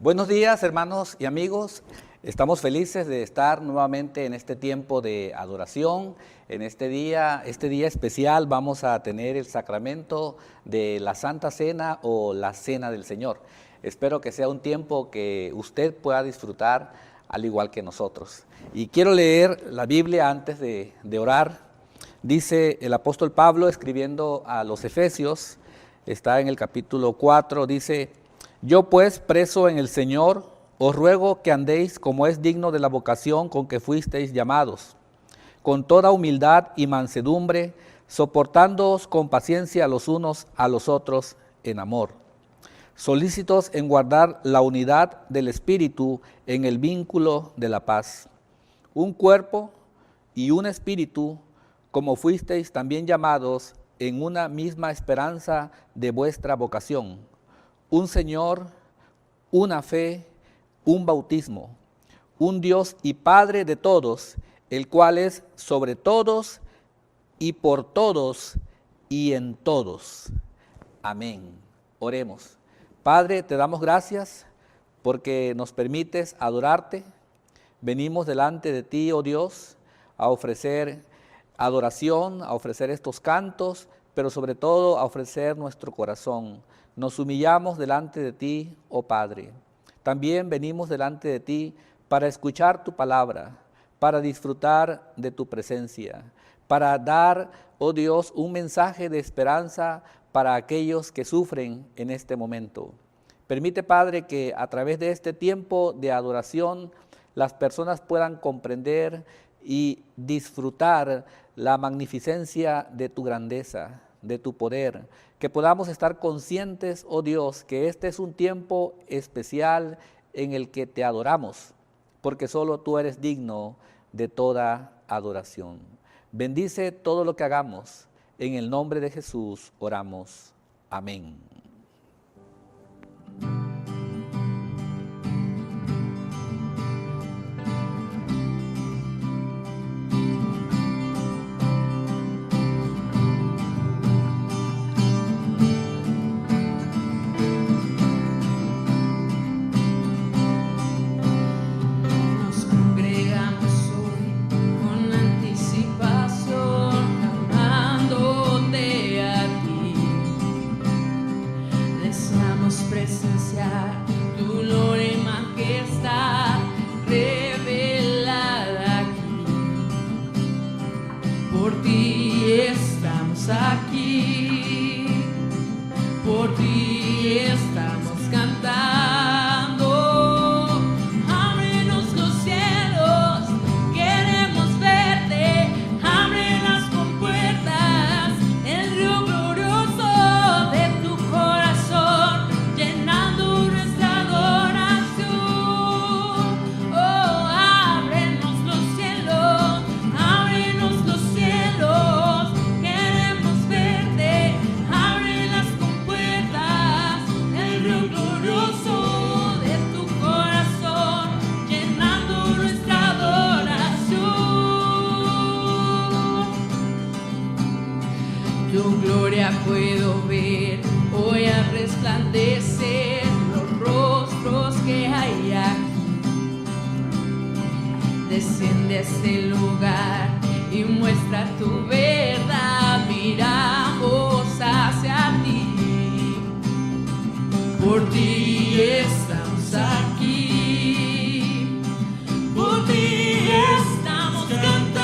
Buenos días, hermanos y amigos. Estamos felices de estar nuevamente en este tiempo de adoración. En este día especial vamos a tener el sacramento de la Santa Cena o la Cena del Señor. Espero que sea un tiempo que usted pueda disfrutar al igual que nosotros. Y quiero leer la Biblia antes de orar. Dice el apóstol Pablo escribiendo a los Efesios, está en el capítulo 4, dice: yo pues, preso en el Señor, os ruego que andéis como es digno de la vocación con que fuisteis llamados, con toda humildad y mansedumbre, soportándoos con paciencia los unos a los otros en amor, solícitos en guardar la unidad del Espíritu en el vínculo de la paz. Un cuerpo y un espíritu, como fuisteis también llamados en una misma esperanza de vuestra vocación. Un Señor, una fe, un bautismo, un Dios y Padre de todos, el cual es sobre todos y por todos y en todos. Amén. Oremos. Padre, te damos gracias porque nos permites adorarte. Venimos delante de ti, oh Dios, a ofrecer adoración, a ofrecer estos cantos, pero sobre todo a ofrecer nuestro corazón. Nos humillamos delante de ti, oh Padre. También venimos delante de ti para escuchar tu palabra, para disfrutar de tu presencia, para dar, oh Dios, un mensaje de esperanza para aquellos que sufren en este momento. Permite, Padre, que a través de este tiempo de adoración las personas puedan comprender y disfrutar la magnificencia de tu grandeza, de tu poder, que podamos estar conscientes, oh Dios, que este es un tiempo especial en el que te adoramos, porque solo tú eres digno de toda adoración. Bendice todo lo que hagamos, en el nombre de Jesús oramos. Amén. Puedo ver, hoy a resplandecer los rostros que hay aquí. Desciende a este lugar y muestra tu verdad. Miramos hacia ti, por ti estamos aquí, por ti estamos cantando.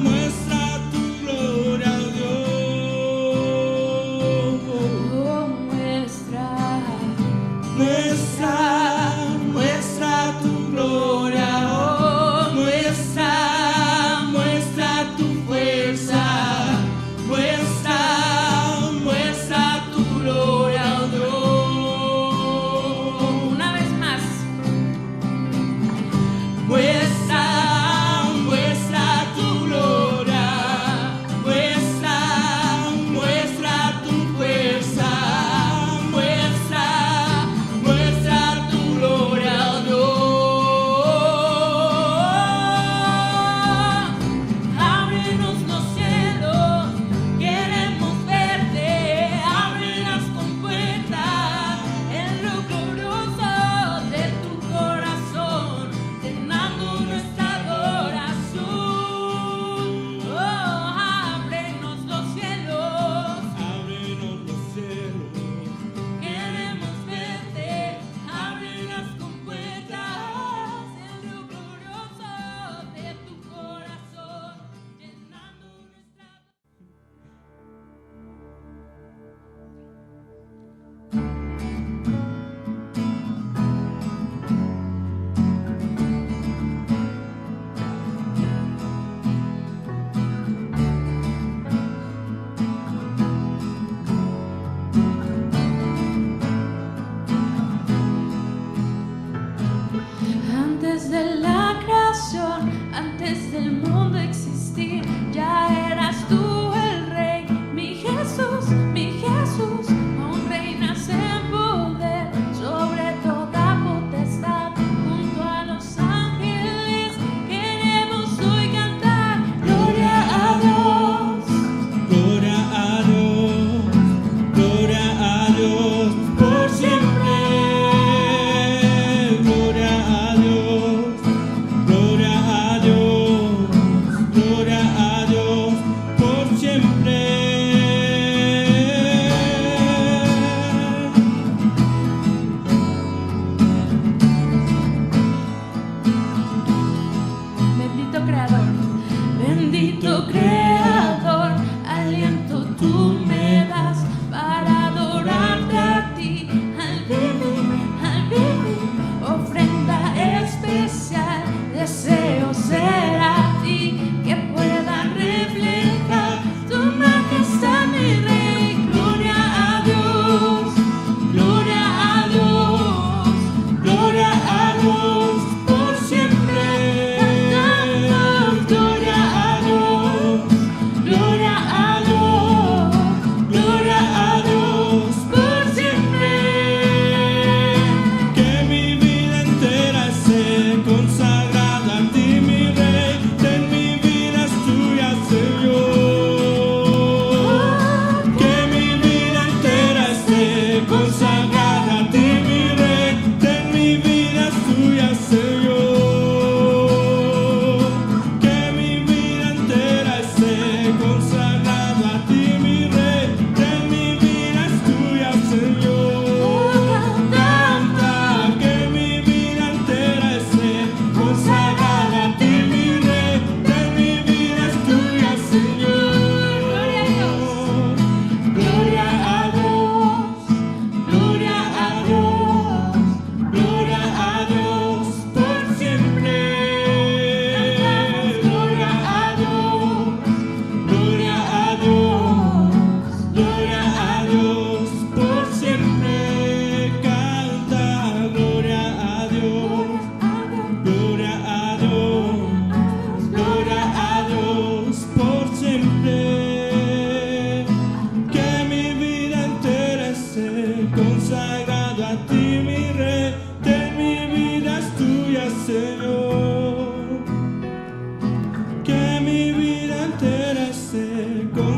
Muestra tu gloria.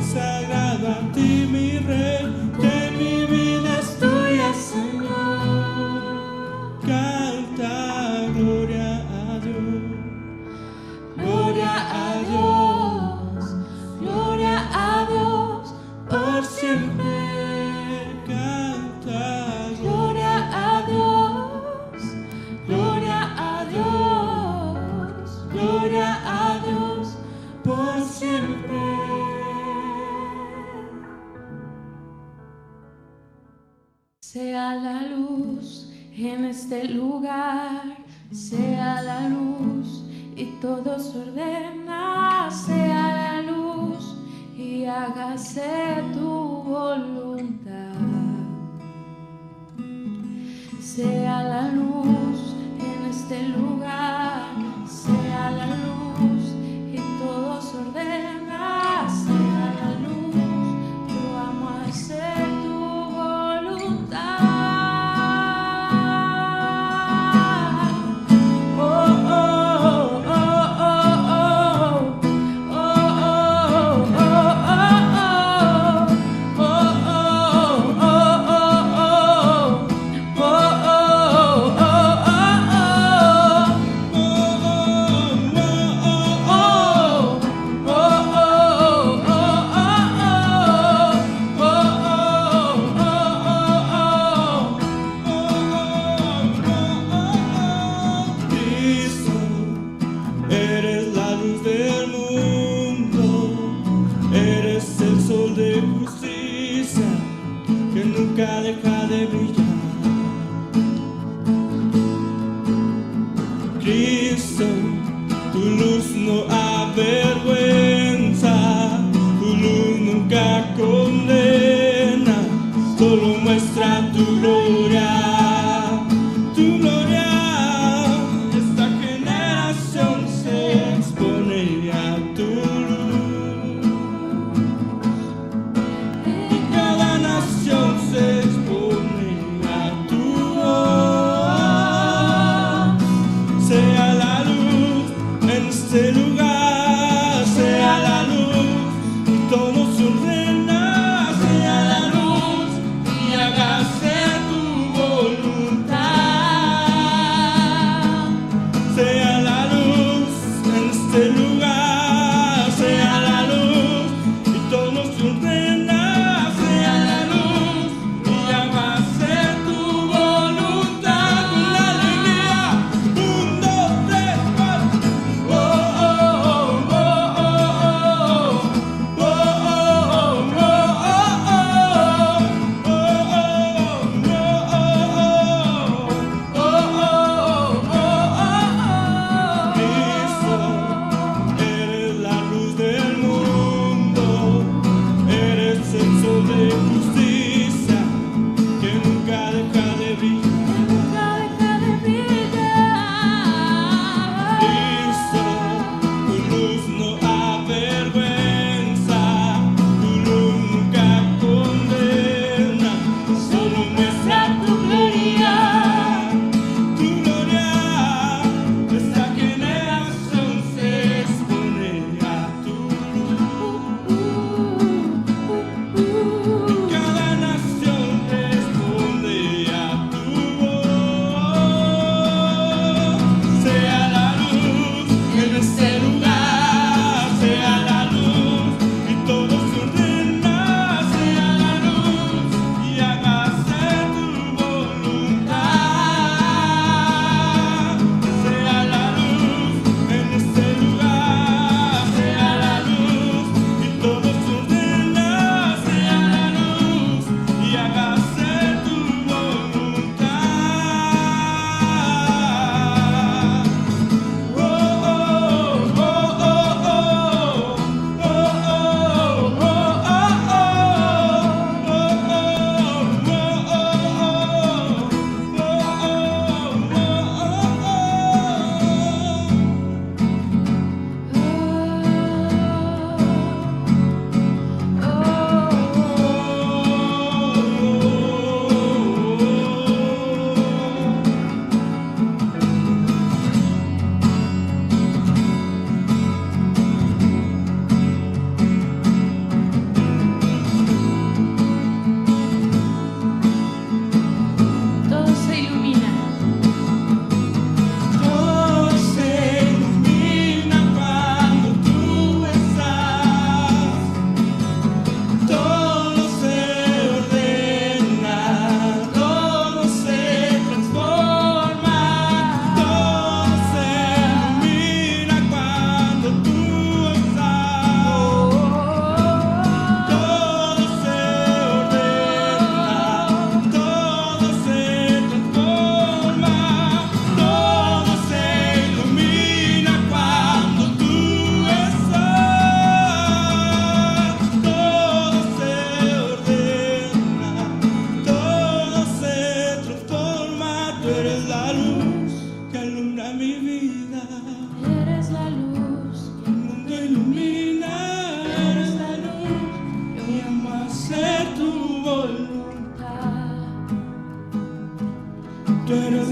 consagrado a ti, mi Rey, que mi vida es tuya, Señor. Canta gloria a Dios, gloria a Dios, gloria a Dios por siempre. Canta gloria a Dios, gloria a Dios, gloria a Dios por siempre. Sea la luz en este lugar, sea la luz y todo se ordena, sea la luz y hágase tu voluntad. Sea la luz en este lugar, sea la luz y todo se ordena, sea la luz, yo amo hacer tu voluntad.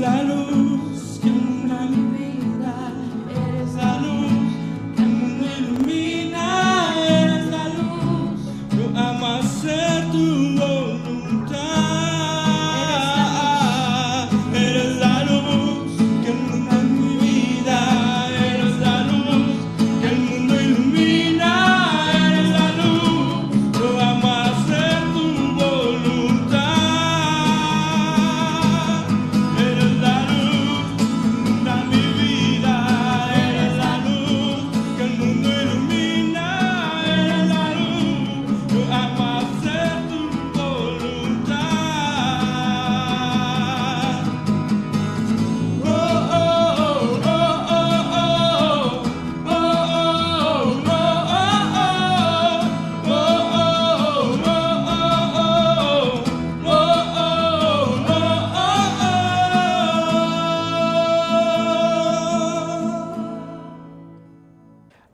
la luz que alumbra mi vida, eres la luz que el mundo ilumina, eres la luz, yo amo hacer tu voluntad, eres la luz que alumbra mi vida, eres la luz que el mundo ilumina, eres la luz, yo amo hacer tu voluntad, eres la luz que alumbra mi vida, eres la luz que el mundo ilumina, eres la luz, yo amo hacer tu voluntad. Oh, oh, oh, oh, oh, oh, oh,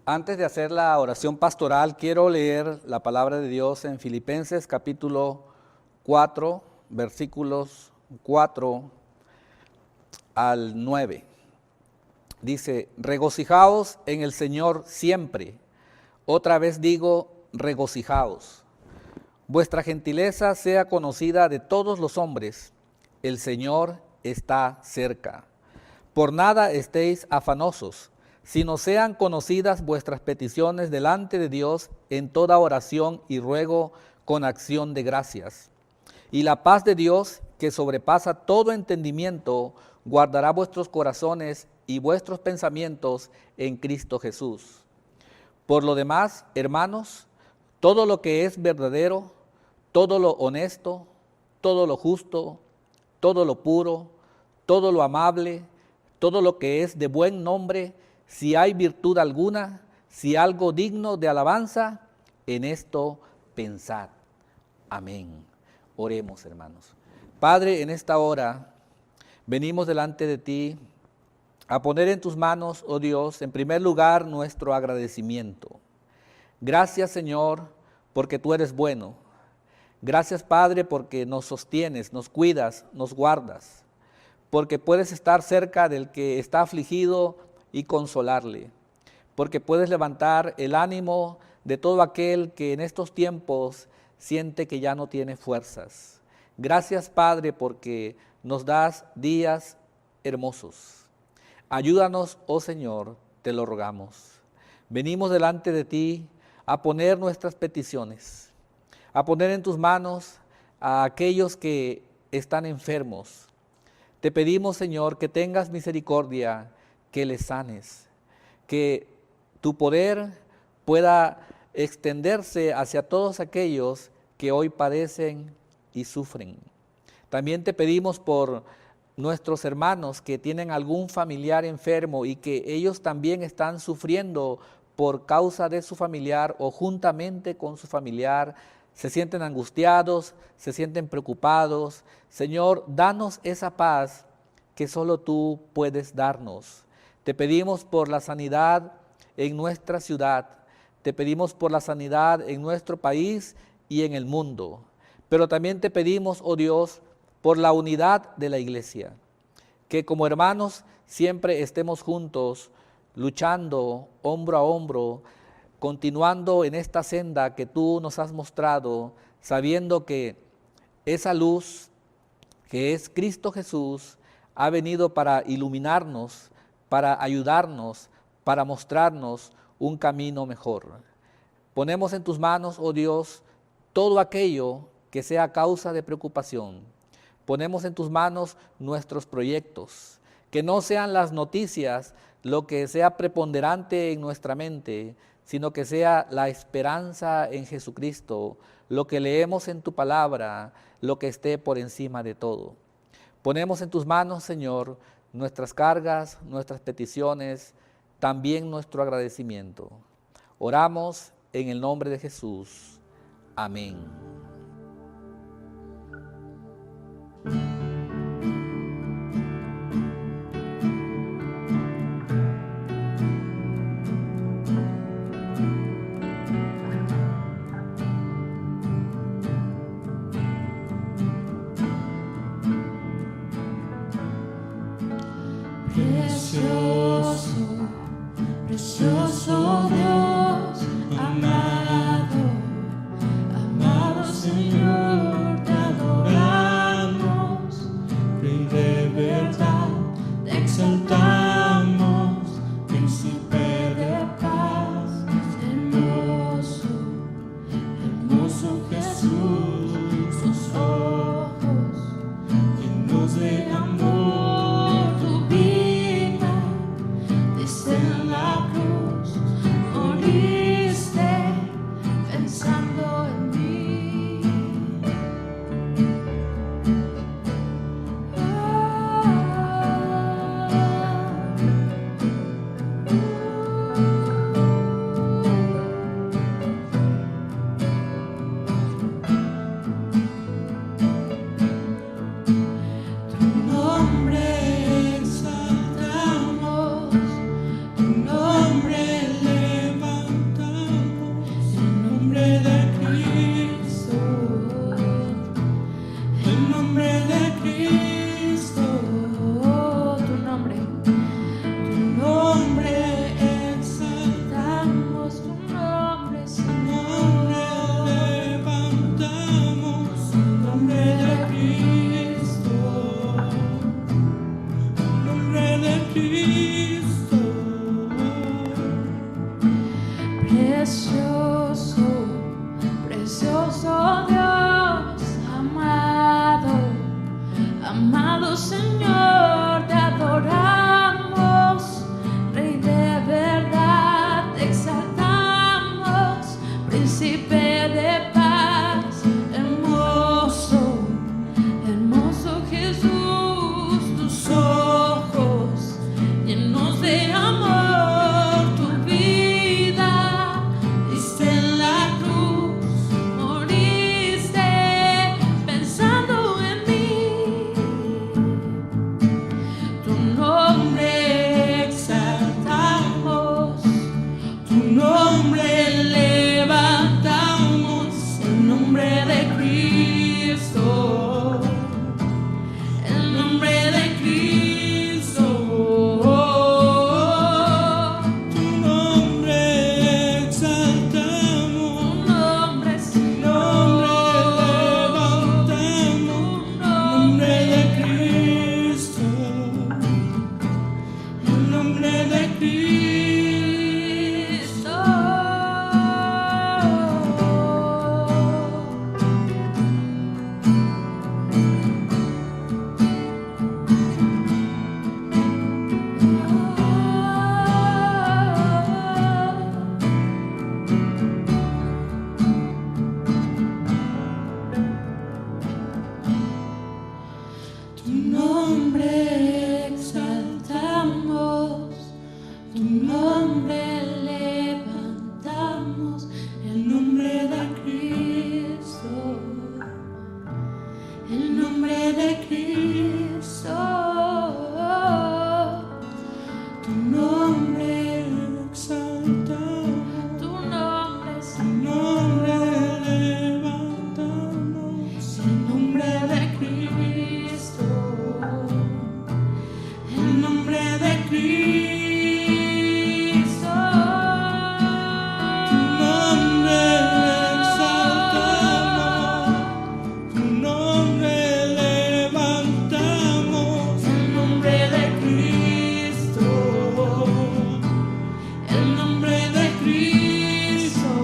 Antes de hacer la oración pastoral, quiero leer la palabra de Dios en Filipenses capítulo 4, versículos 4 al 9. Dice, regocijaos en el Señor siempre. Otra vez digo, regocijaos. Vuestra gentileza sea conocida de todos los hombres. El Señor está cerca. Por nada estéis afanosos, sino sean conocidas vuestras peticiones delante de Dios en toda oración y ruego con acción de gracias. Y la paz de Dios, que sobrepasa todo entendimiento, guardará vuestros corazones y vuestros pensamientos en Cristo Jesús. Por lo demás, hermanos, todo lo que es verdadero, todo lo honesto, todo lo justo, todo lo puro, todo lo amable, todo lo que es de buen nombre, si hay virtud alguna, si algo digno de alabanza, en esto pensad. Amén. Oremos, hermanos. Padre, en esta hora venimos delante de ti a poner en tus manos, oh Dios, en primer lugar nuestro agradecimiento. Gracias, Señor, porque tú eres bueno. Gracias, Padre, porque nos sostienes, nos cuidas, nos guardas, porque puedes estar cerca del que está afligido y consolarle, porque puedes levantar el ánimo de todo aquel que en estos tiempos siente que ya no tiene fuerzas. Gracias, Padre, porque nos das días hermosos. Ayúdanos, oh Señor, te lo rogamos. Venimos delante de ti a poner nuestras peticiones, a poner en tus manos a aquellos que están enfermos. Te pedimos, Señor, que tengas misericordia, que les sanes, que tu poder pueda extenderse hacia todos aquellos que hoy padecen y sufren. También te pedimos por nuestros hermanos que tienen algún familiar enfermo y que ellos también están sufriendo por causa de su familiar o juntamente con su familiar, se sienten angustiados, se sienten preocupados. Señor, danos esa paz que solo tú puedes darnos. Te pedimos por la sanidad en nuestra ciudad, te pedimos por la sanidad en nuestro país y en el mundo, pero también te pedimos, oh Dios, por la unidad de la iglesia, que como hermanos siempre estemos juntos, luchando hombro a hombro, continuando en esta senda que tú nos has mostrado, sabiendo que esa luz que es Cristo Jesús ha venido para iluminarnos, para ayudarnos, para mostrarnos un camino mejor. Ponemos en tus manos, oh Dios, todo aquello que sea causa de preocupación. Ponemos en tus manos nuestros proyectos, que no sean las noticias lo que sea preponderante en nuestra mente, sino que sea la esperanza en Jesucristo, lo que leemos en tu palabra, lo que esté por encima de todo. Ponemos en tus manos, Señor, nuestras cargas, nuestras peticiones, también nuestro agradecimiento. Oramos en el nombre de Jesús. Amén. Señor, te adoramos, Rey de verdad, te exaltamos, Príncipe de paz, hermoso, hermoso Jesús, tus ojos llenos de amor, tu vida diste en la cruz, moriste pensando en mí. Tu nombre exaltamos, tu nombre levantamos, el nombre de Cristo, el nombre de Cristo, tu nombre exaltamos, tu nombre levantamos, el nombre de Cristo, el nombre de Cristo. Precioso, precioso Dios, amado, amado Señor, te adoramos, Rey de verdad, te exaltamos, Príncipe de paz, hermoso, hermoso Jesús, tus ojos llenos de amor, tu vida diste en la cruz, moriste pensando en mí. Tu nombre exaltamos, tu nombre levantamos, el nombre de Cristo, el nombre de Cristo. Tu nombre exaltamos, tu nombre levantamos, el nombre de Cristo, el nombre de Cristo. Tu nombre exaltamos, tu nombre levantamos, el nombre de Cristo, el nombre de Cristo. Tu nombre exaltamos, tu nombre levantamos, el nombre de Cristo, el nombre de Cristo. Tu nombre exaltamos, tu nombre levantamos, el nombre de Cristo, el nombre de Cristo.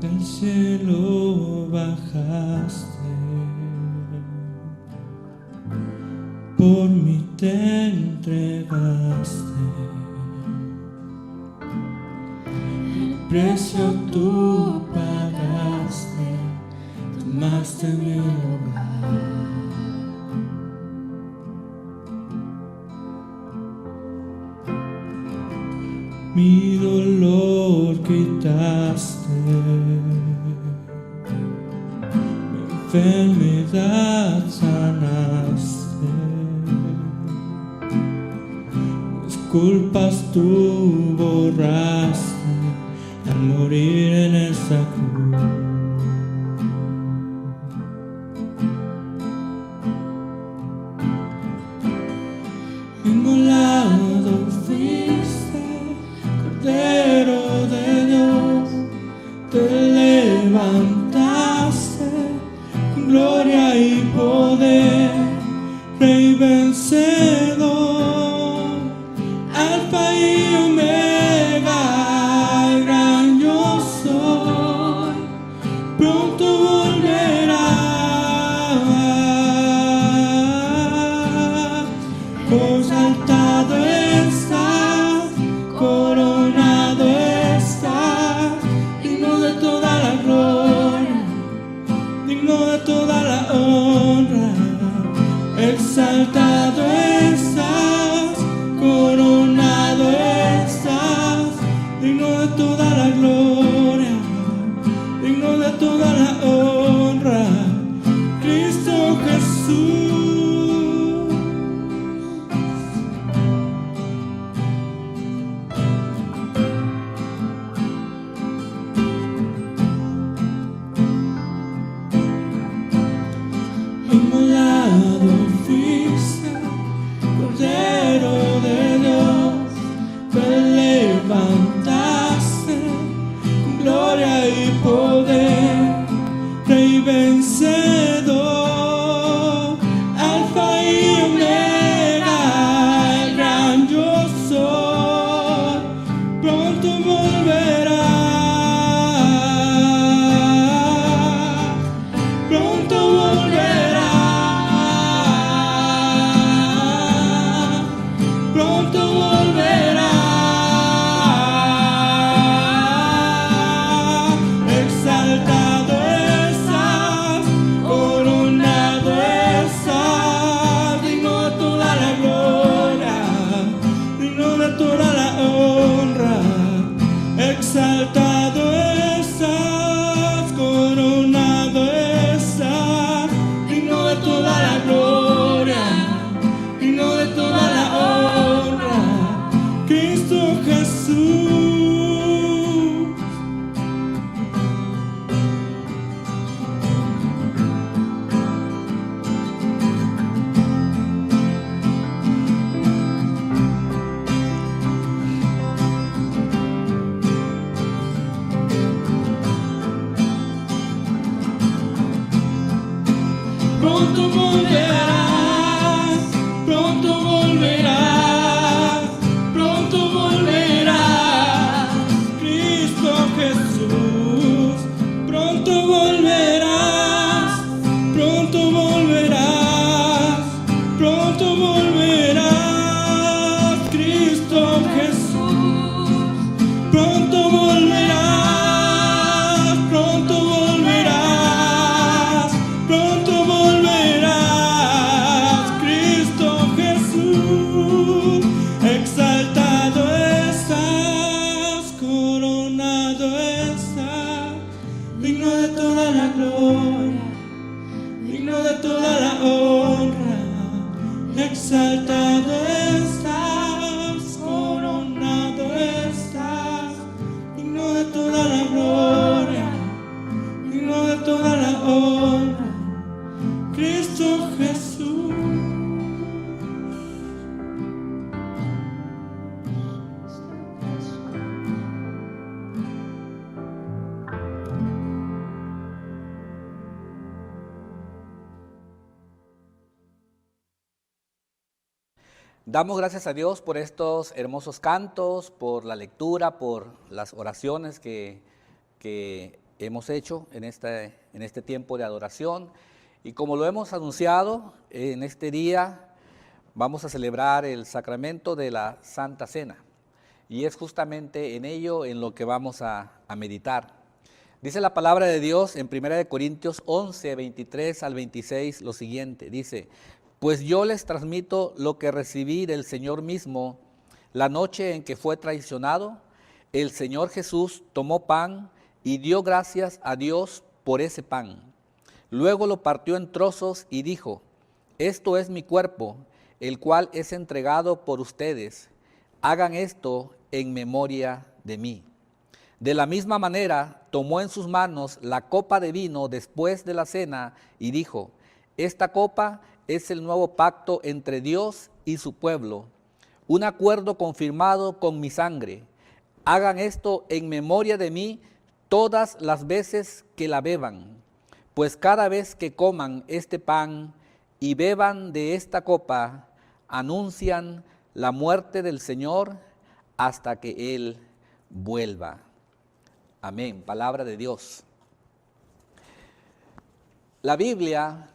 Del cielo bajaste, por mí te entregaste, el precio tú pagaste, tomaste mi lugar. mi dolor quitaste, mi enfermedad sanaste, mis culpas tú borraste al morir en esa cruz. Inmolado fuiste, Cordero de Dios, te levantaste con gloria y poder, Rey vencedor, Alfa y Omega, el gran yo soy, pronto volverás. Exaltado estás, coronado estás, digno de toda la gloria, digno de toda la honra. Exaltado estás, coronado estás, digno de toda la gloria, digno de toda la honra. Cristo Jesús. Inmolado fuiste, Cordero de Dios, te levantaste con gloria y poder, Rey vencedor, Alfa y Omega, el gran yo soy, pronto volverás, pronto volverás, pronto volverás. Exaltado estás, coronado estás, digno de toda la gloria, digno de toda la honra. Exaltado estás, coronado estás, digno de toda la gloria, digno de toda la honra. Cristo Jesús. Pronto volverás, pronto volverás, pronto volverás, Cristo Jesús. Pronto volverás, pronto volverás, pronto volverás, Cristo Jesús. Pronto volverás, pronto volverás, pronto volverás, Cristo Jesús. Exaltado estás, coronado estás, digno de toda la gloria, digno de toda la honra. Exaltado estás, coronado estás, digno de toda la gloria, digno de toda la honra. Cristo Jesús. Damos gracias a Dios por estos hermosos cantos, por la lectura, por las oraciones que hemos hecho en este tiempo de adoración. Y como lo hemos anunciado, en este día vamos a celebrar el sacramento de la Santa Cena. Y es justamente en ello en lo que vamos a meditar. Dice la palabra de Dios en 1 Corintios 11, 23 al 26 lo siguiente. Dice: pues yo les transmito lo que recibí del Señor mismo. La noche en que fue traicionado, El Señor Jesús tomó pan y dio gracias a Dios por ese pan. Luego lo partió en trozos y dijo: esto es mi cuerpo, el cual es entregado por ustedes. Hagan esto en memoria de mí. De la misma manera, tomó en sus manos la copa de vino después de la cena y dijo: esta copa es el nuevo pacto entre Dios y su pueblo, un acuerdo confirmado con mi sangre. Hagan esto en memoria de mí todas las veces que la beban, pues cada vez que coman este pan y beban de esta copa, anuncian la muerte del Señor hasta que Él vuelva. Amén. Palabra de Dios. La Biblia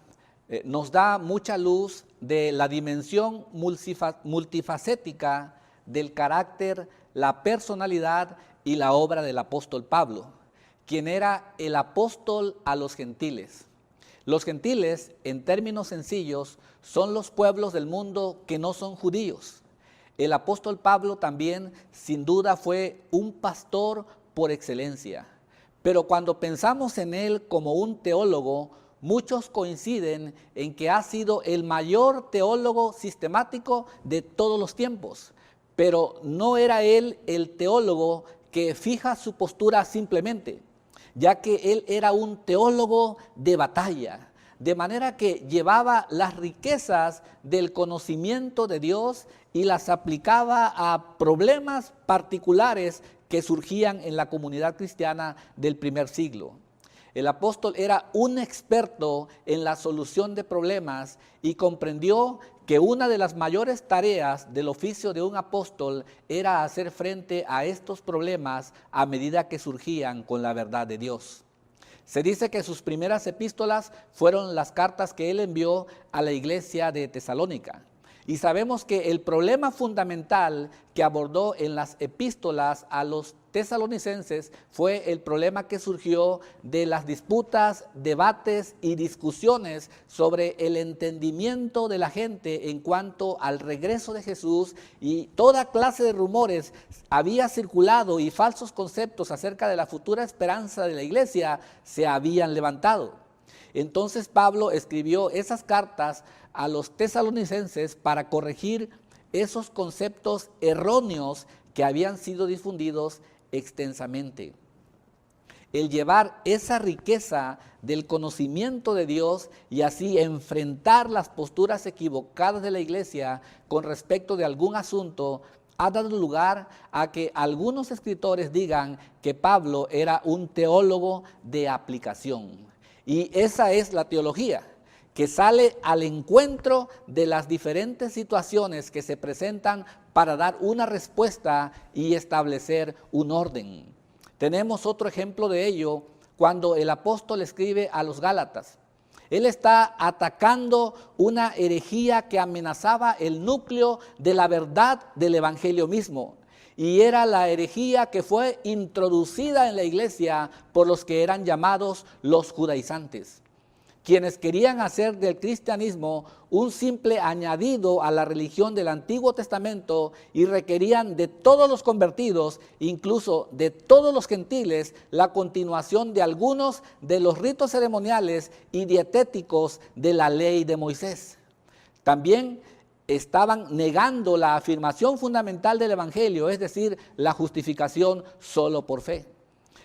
nos da mucha luz de la dimensión multifacética del carácter, la personalidad y la obra del apóstol Pablo, quien era el apóstol a los gentiles. Los gentiles, en términos sencillos, son los pueblos del mundo que no son judíos. El apóstol Pablo también, sin duda, fue un pastor por excelencia. Pero cuando pensamos en él como un teólogo, muchos coinciden en que ha sido el mayor teólogo sistemático de todos los tiempos. Pero no era él el teólogo que fija su postura simplemente, ya que él era un teólogo de batalla, de manera que llevaba las riquezas del conocimiento de Dios y las aplicaba a problemas particulares que surgían en la comunidad cristiana del primer siglo. El apóstol era un experto en la solución de problemas y comprendió que una de las mayores tareas del oficio de un apóstol era hacer frente a estos problemas a medida que surgían con la verdad de Dios. Se dice que sus primeras epístolas fueron las cartas que él envió a la iglesia de Tesalónica. Y sabemos que el problema fundamental que abordó en las epístolas a los tesalonicenses fue el problema que surgió de las disputas, debates y discusiones sobre el entendimiento de la gente en cuanto al regreso de Jesús, y toda clase de rumores había circulado y falsos conceptos acerca de la futura esperanza de la iglesia se habían levantado. Entonces Pablo escribió esas cartas a los tesalonicenses para corregir esos conceptos erróneos que habían sido difundidos extensamente. El llevar esa riqueza del conocimiento de Dios y así enfrentar las posturas equivocadas de la iglesia con respecto de algún asunto ha dado lugar a que algunos escritores digan que Pablo era un teólogo de aplicación. Y esa es la teología, que sale al encuentro de las diferentes situaciones que se presentan para dar una respuesta y establecer un orden. Tenemos otro ejemplo de ello cuando el apóstol escribe a los Gálatas. Él está atacando una herejía que amenazaba el núcleo de la verdad del evangelio mismo. Y era la herejía que fue introducida en la iglesia por los que eran llamados los judaizantes, quienes querían hacer del cristianismo un simple añadido a la religión del Antiguo Testamento y requerían de todos los convertidos, incluso de todos los gentiles, la continuación de algunos de los ritos ceremoniales y dietéticos de la ley de Moisés. También estaban negando la afirmación fundamental del evangelio, es decir, la justificación solo por fe.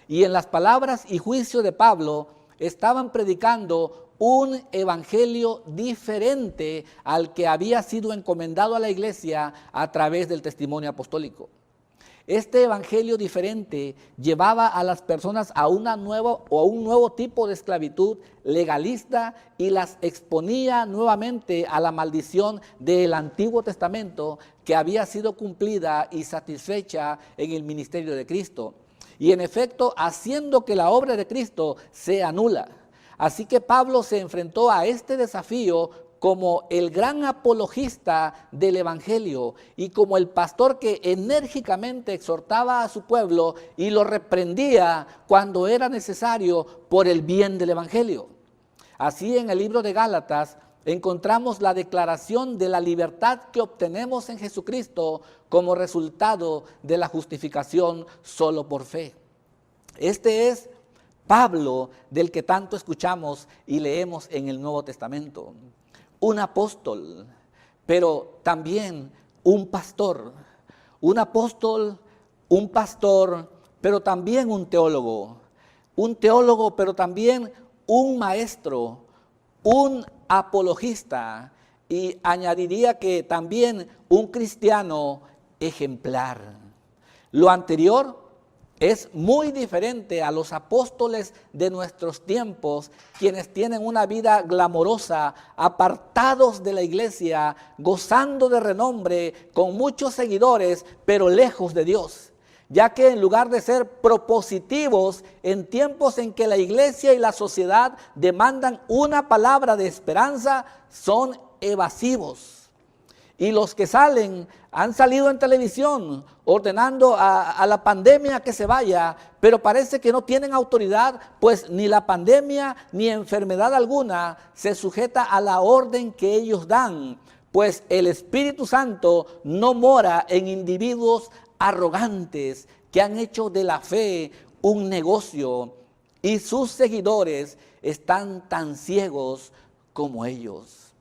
Y en las palabras y juicio de Pablo, estaban predicando un evangelio diferente al que había sido encomendado a la iglesia a través del testimonio apostólico. Este evangelio diferente llevaba a las personas a un nuevo tipo de esclavitud legalista y las exponía nuevamente a la maldición del Antiguo Testamento que había sido cumplida y satisfecha en el ministerio de Cristo. Y en efecto, haciendo que la obra de Cristo sea nula. Así que Pablo se enfrentó a este desafío como el gran apologista del evangelio y como el pastor que enérgicamente exhortaba a su pueblo y lo reprendía cuando era necesario por el bien del evangelio. Así, en el libro de Gálatas, encontramos la declaración de la libertad que obtenemos en Jesucristo como resultado de la justificación solo por fe. Este es Pablo, del que tanto escuchamos y leemos en el Nuevo Testamento. Un apóstol, pero también un pastor. Un apóstol, un pastor, pero también un teólogo. Un teólogo, pero también un maestro, un apologista, y añadiría que también un cristiano ejemplar. Lo anterior es muy diferente a los apóstoles de nuestros tiempos, quienes tienen una vida glamorosa, apartados de la iglesia, gozando de renombre, con muchos seguidores, pero lejos de Dios. Ya que en lugar de ser propositivos en tiempos en que la iglesia y la sociedad demandan una palabra de esperanza, son evasivos. Y los que han salido en televisión ordenando a la pandemia que se vaya, pero parece que no tienen autoridad, pues ni la pandemia ni enfermedad alguna se sujeta a la orden que ellos dan, pues el Espíritu Santo no mora en individuos arrogantes que han hecho de la fe un negocio, y sus seguidores están tan ciegos como ellos.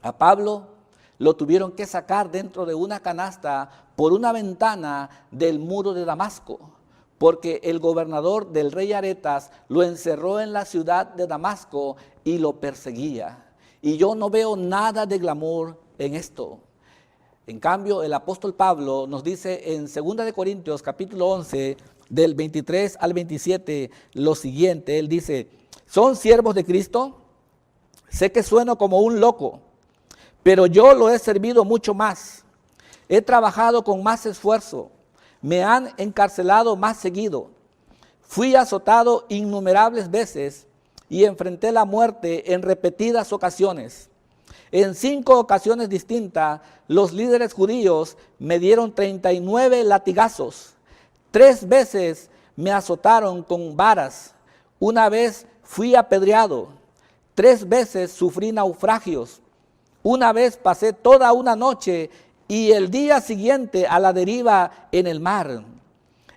A Pablo lo tuvieron que sacar dentro de una canasta por una ventana del muro de Damasco, porque el gobernador del rey Aretas lo encerró en la ciudad de Damasco y lo perseguía. Y yo no veo nada de glamour en esto. En cambio, el apóstol Pablo nos dice en 2 de Corintios capítulo 11, del 23 al 27, lo siguiente. Él dice: ¿son siervos de Cristo? Sé que sueno como un loco, pero yo lo he servido mucho más. He trabajado con más esfuerzo. Me han encarcelado más seguido. Fui azotado innumerables veces y enfrenté la muerte en repetidas ocasiones. En 5 ocasiones distintas, los líderes judíos me dieron 39 latigazos. 3 veces me azotaron con varas. Una vez fui apedreado. 3 veces sufrí naufragios. Una vez pasé toda una noche y el día siguiente a la deriva en el mar.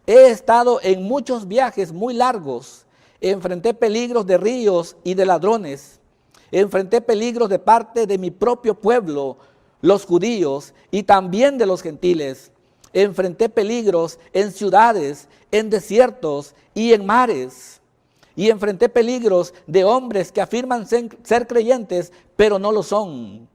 He estado en muchos viajes muy largos. Enfrenté peligros de ríos y de ladrones. Enfrenté peligros de parte de mi propio pueblo, los judíos, y también de los gentiles. Enfrenté peligros en ciudades, en desiertos y en mares. Y enfrenté peligros de hombres que afirman ser creyentes, pero no lo son.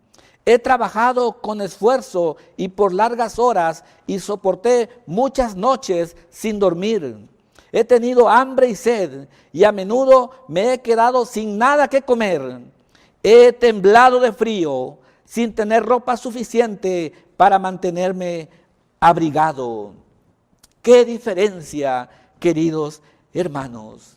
He trabajado con esfuerzo y por largas horas y soporté muchas noches sin dormir. He tenido hambre y sed y a menudo me he quedado sin nada que comer. He temblado de frío sin tener ropa suficiente para mantenerme abrigado. ¡Qué diferencia, queridos hermanos!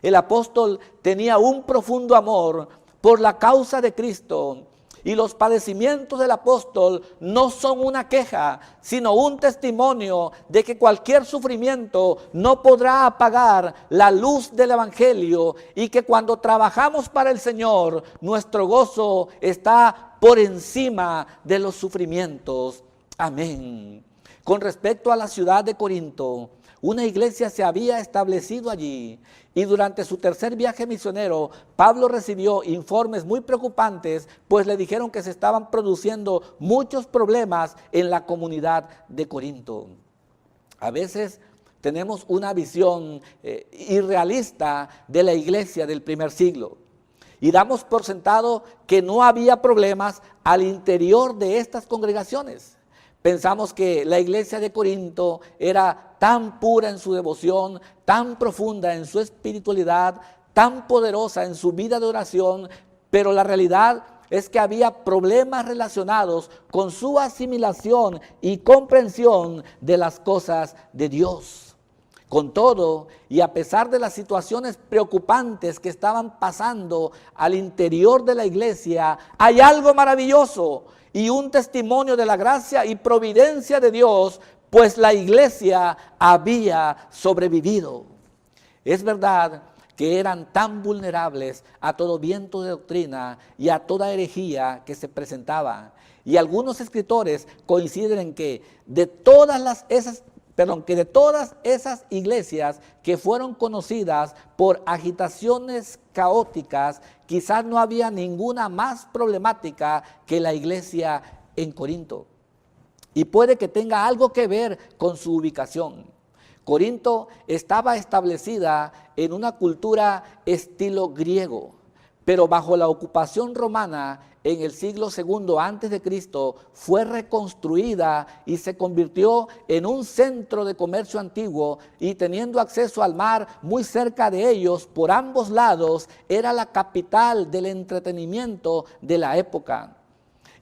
El apóstol tenía un profundo amor por la causa de Cristo. Y los padecimientos del apóstol no son una queja, sino un testimonio de que cualquier sufrimiento no podrá apagar la luz del evangelio, y que cuando trabajamos para el Señor, nuestro gozo está por encima de los sufrimientos. Amén. Con respecto a la ciudad de Corinto, una iglesia se había establecido allí, y durante su tercer viaje misionero, Pablo recibió informes muy preocupantes, pues le dijeron que se estaban produciendo muchos problemas en la comunidad de Corinto. A veces tenemos una visión irrealista de la iglesia del primer siglo, y damos por sentado que no había problemas al interior de estas congregaciones. Pensamos que la iglesia de Corinto era tan pura en su devoción, tan profunda en su espiritualidad, tan poderosa en su vida de oración, pero la realidad es que había problemas relacionados con su asimilación y comprensión de las cosas de Dios. Con todo, y a pesar de las situaciones preocupantes que estaban pasando al interior de la iglesia, hay algo maravilloso y un testimonio de la gracia y providencia de Dios, pues la iglesia había sobrevivido. Es verdad que que eran tan vulnerables a todo viento de doctrina y a toda herejía que se presentaba. Y algunos escritores coinciden en que de todas esas iglesias que fueron conocidas por agitaciones caóticas, quizás no había ninguna más problemática que la iglesia en Corinto. Y puede que tenga algo que ver con su ubicación. Corinto estaba establecida en una cultura estilo griego, pero bajo la ocupación romana en el siglo II a.C. fue reconstruida y se convirtió en un centro de comercio antiguo, y teniendo acceso al mar muy cerca de ellos, por ambos lados, era la capital del entretenimiento de la época.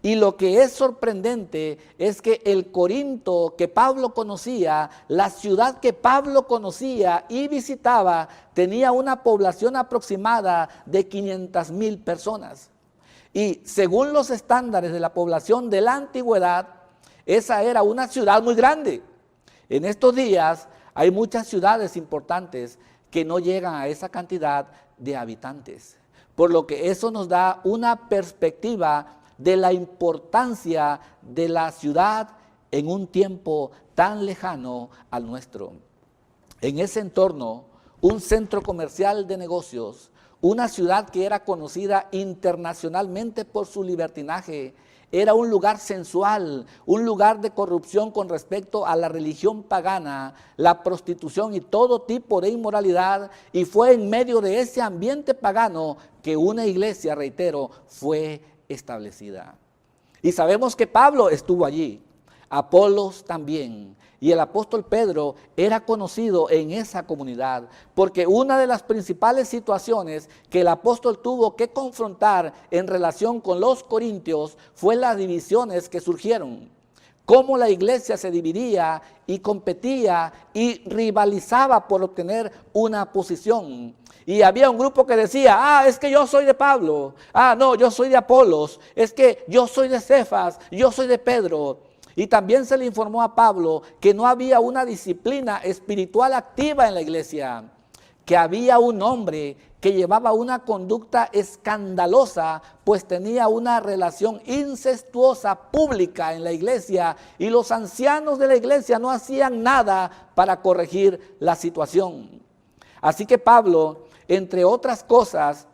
Y lo que es sorprendente es que el Corinto que Pablo conocía, la ciudad que Pablo conocía y visitaba, tenía una población aproximada de 500,000 personas. Y según los estándares de la población de la antigüedad, esa era una ciudad muy grande. En estos días hay muchas ciudades importantes que no llegan a esa cantidad de habitantes, por lo que eso nos da una perspectiva de la importancia de la ciudad en un tiempo tan lejano al nuestro. En ese entorno, un centro comercial de negocios, una ciudad que era conocida internacionalmente por su libertinaje, era un lugar sensual, un lugar de corrupción con respecto a la religión pagana, la prostitución y todo tipo de inmoralidad, y fue en medio de ese ambiente pagano que una iglesia, reitero, fue establecida. Y sabemos que Pablo estuvo allí, Apolos también, y el apóstol Pedro era conocido en esa comunidad, porque una de las principales situaciones que el apóstol tuvo que confrontar en relación con los corintios fue las divisiones que surgieron, cómo la iglesia se dividía y competía y rivalizaba por obtener una posición. Y había un grupo que decía, es que yo soy de Pablo, no, yo soy de Apolos, es que yo soy de Cefas, yo soy de Pedro. Y también se le informó a Pablo que no había una disciplina espiritual activa en la iglesia, que había un hombre que llevaba una conducta escandalosa, pues tenía una relación incestuosa pública en la iglesia, y los ancianos de la iglesia no hacían nada para corregir la situación. Así que Pablo, entre otras cosas,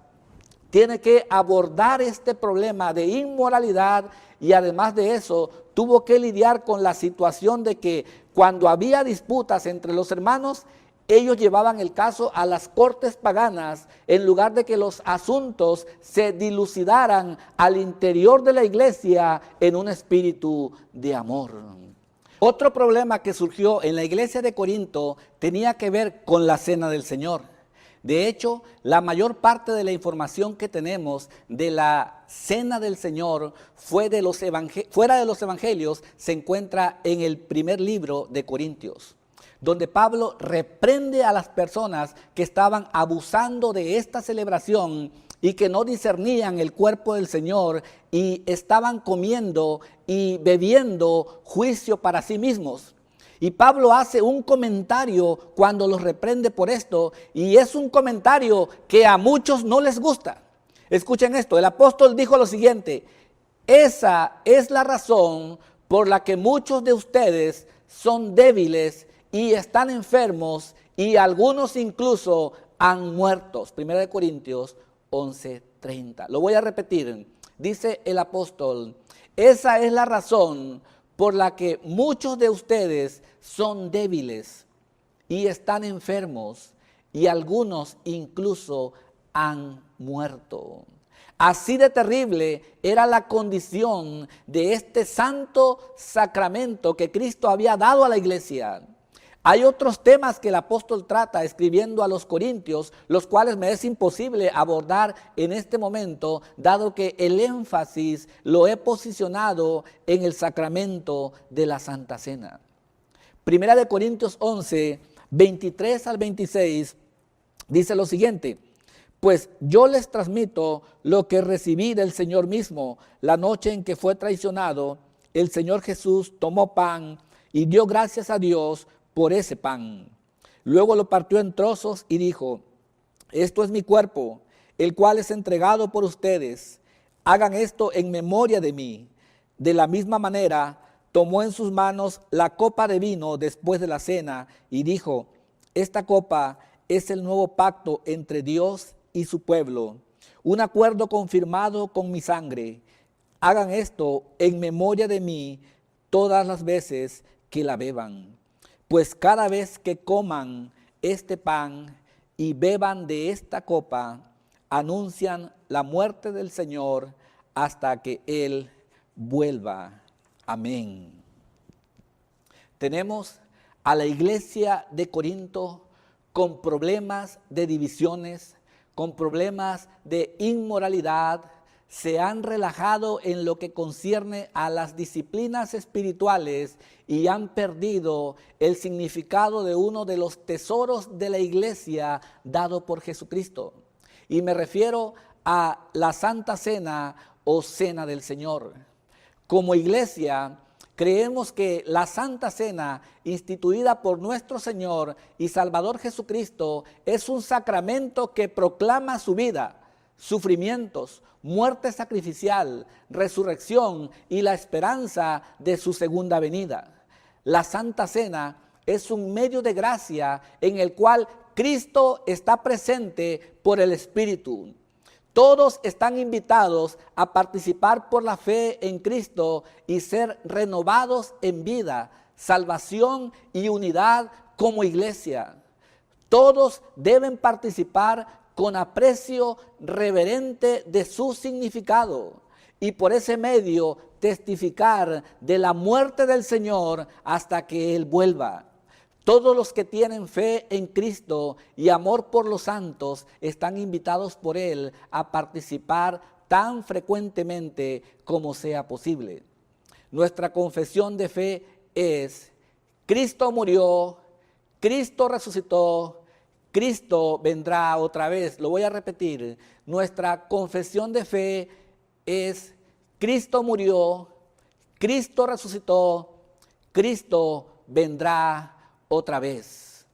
tiene que abordar este problema de inmoralidad, y además de eso tuvo que lidiar con la situación de que cuando había disputas entre los hermanos, ellos llevaban el caso a las cortes paganas en lugar de que los asuntos se dilucidaran al interior de la iglesia en un espíritu de amor. Otro problema que surgió en la iglesia de Corinto tenía que ver con la cena del Señor. De hecho, la mayor parte de la información que tenemos de la cena del Señor fuera de los evangelios se encuentra en el primer libro de Corintios, donde Pablo reprende a las personas que estaban abusando de esta celebración y que no discernían el cuerpo del Señor y estaban comiendo y bebiendo juicio para sí mismos. Y Pablo hace un comentario cuando los reprende por esto, y es un comentario que a muchos no les gusta. Escuchen esto, el apóstol dijo lo siguiente: esa es la razón por la que muchos de ustedes son débiles y están enfermos, y algunos incluso han muerto. 1 Corintios 11:30. Lo voy a repetir. Dice el apóstol: esa es la razón por la que muchos de ustedes son débiles y están enfermos, y algunos incluso han muerto. Así de terrible era la condición de este santo sacramento que Cristo había dado a la iglesia. Hay otros temas que el apóstol trata escribiendo a los corintios, los cuales me es imposible abordar en este momento, dado que el énfasis lo he posicionado en el sacramento de la Santa Cena. Primera de Corintios 11, 23 al 26, dice lo siguiente: pues yo les transmito lo que recibí del Señor mismo. La noche en que fue traicionado, el Señor Jesús tomó pan y dio gracias a Dios por ese pan. Luego lo partió en trozos y dijo: Esto es mi cuerpo, el cual es entregado por ustedes. Hagan esto en memoria de mí. De la misma manera, tomó en sus manos la copa de vino después de la cena y dijo: esta copa es el nuevo pacto entre Dios y su pueblo, un acuerdo confirmado con mi sangre. Hagan esto en memoria de mí todas las veces que la beban. Pues cada vez que coman este pan y beban de esta copa, anuncian la muerte del Señor hasta que Él vuelva. Amén. Tenemos a la iglesia de Corinto con problemas de divisiones, con problemas de inmoralidad. Se han relajado en lo que concierne a las disciplinas espirituales y han perdido el significado de uno de los tesoros de la iglesia dado por Jesucristo. Y me refiero a la Santa Cena o Cena del Señor. Como iglesia, creemos que la Santa Cena, instituida por nuestro Señor y Salvador Jesucristo, es un sacramento que proclama su vida, sufrimientos, muerte sacrificial, resurrección y la esperanza de su segunda venida. La Santa Cena es un medio de gracia en el cual Cristo está presente por el Espíritu. Todos están invitados a participar por la fe en Cristo y ser renovados en vida, salvación y unidad como iglesia. Todos deben participar con aprecio reverente de su significado y por ese medio testificar de la muerte del Señor hasta que Él vuelva. Todos los que tienen fe en Cristo y amor por los santos están invitados por Él a participar tan frecuentemente como sea posible. Nuestra confesión de fe es: Cristo murió, Cristo resucitó, Cristo vendrá otra vez. Lo voy a repetir. Nuestra confesión de fe es: Cristo murió, Cristo resucitó, Cristo vendrá otra vez.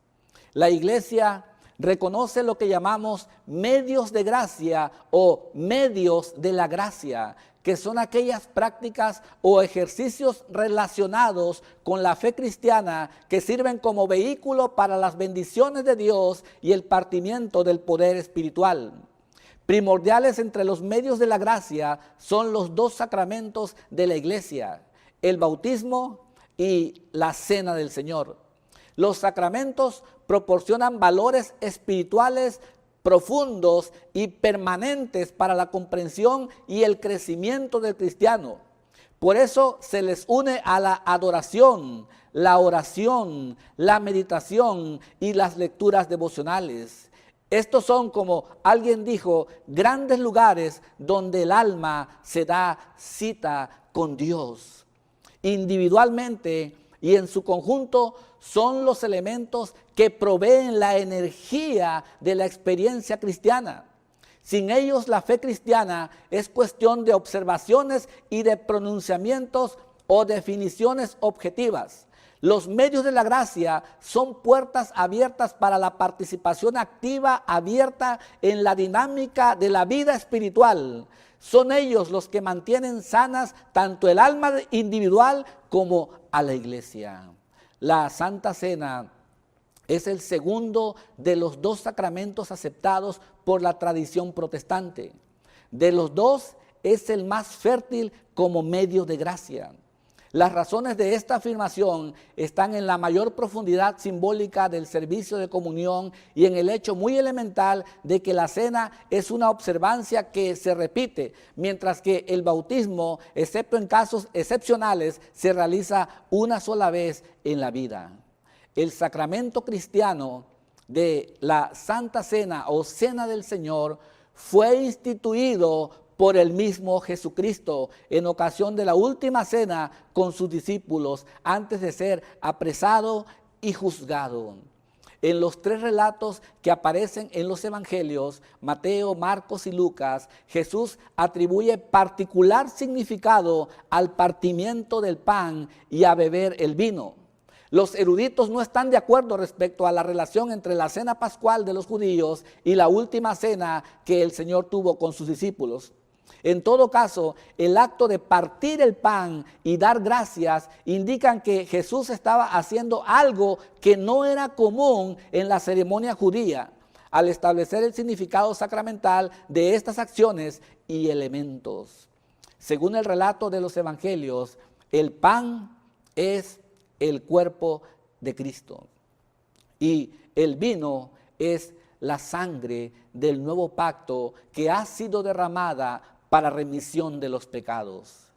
La iglesia reconoce lo que llamamos medios de gracia o medios de la gracia, que son aquellas prácticas o ejercicios relacionados con la fe cristiana que sirven como vehículo para las bendiciones de Dios y el partimiento del poder espiritual. Primordiales entre los medios de la gracia son los dos sacramentos de la iglesia: el bautismo y la cena del Señor. Los sacramentos proporcionan valores espirituales profundos y permanentes para la comprensión y el crecimiento del cristiano. Por eso se les une a la adoración, la oración, la meditación y las lecturas devocionales. Estos son, como alguien dijo, grandes lugares donde el alma se da cita con Dios. Individualmente y en su conjunto son los elementos que proveen la energía de la experiencia cristiana. Sin ellos, la fe cristiana es cuestión de observaciones y de pronunciamientos o definiciones objetivas. Los medios de la gracia son puertas abiertas para la participación activa, abierta en la dinámica de la vida espiritual. Son ellos los que mantienen sanas tanto el alma individual como a la iglesia. La Santa Cena es el segundo de los dos sacramentos aceptados por la tradición protestante. De los dos es el más fértil como medio de gracia. Las razones de esta afirmación están en la mayor profundidad simbólica del servicio de comunión y en el hecho muy elemental de que la cena es una observancia que se repite, mientras que el bautismo, excepto en casos excepcionales, se realiza una sola vez en la vida. El sacramento cristiano de la Santa Cena o Cena del Señor fue instituido por el mismo Jesucristo en ocasión de la última cena con sus discípulos antes de ser apresado y juzgado. En los tres relatos que aparecen en los evangelios, Mateo, Marcos y Lucas, Jesús atribuye particular significado al partimiento del pan y a beber el vino. Los eruditos no están de acuerdo respecto a la relación entre la cena pascual de los judíos y la última cena que el Señor tuvo con sus discípulos. En todo caso, el acto de partir el pan y dar gracias indican que Jesús estaba haciendo algo que no era común en la ceremonia judía, al establecer el significado sacramental de estas acciones y elementos. Según el relato de los evangelios, el pan es el cuerpo de Cristo y el vino es la sangre del nuevo pacto que ha sido derramada para remisión de los pecados.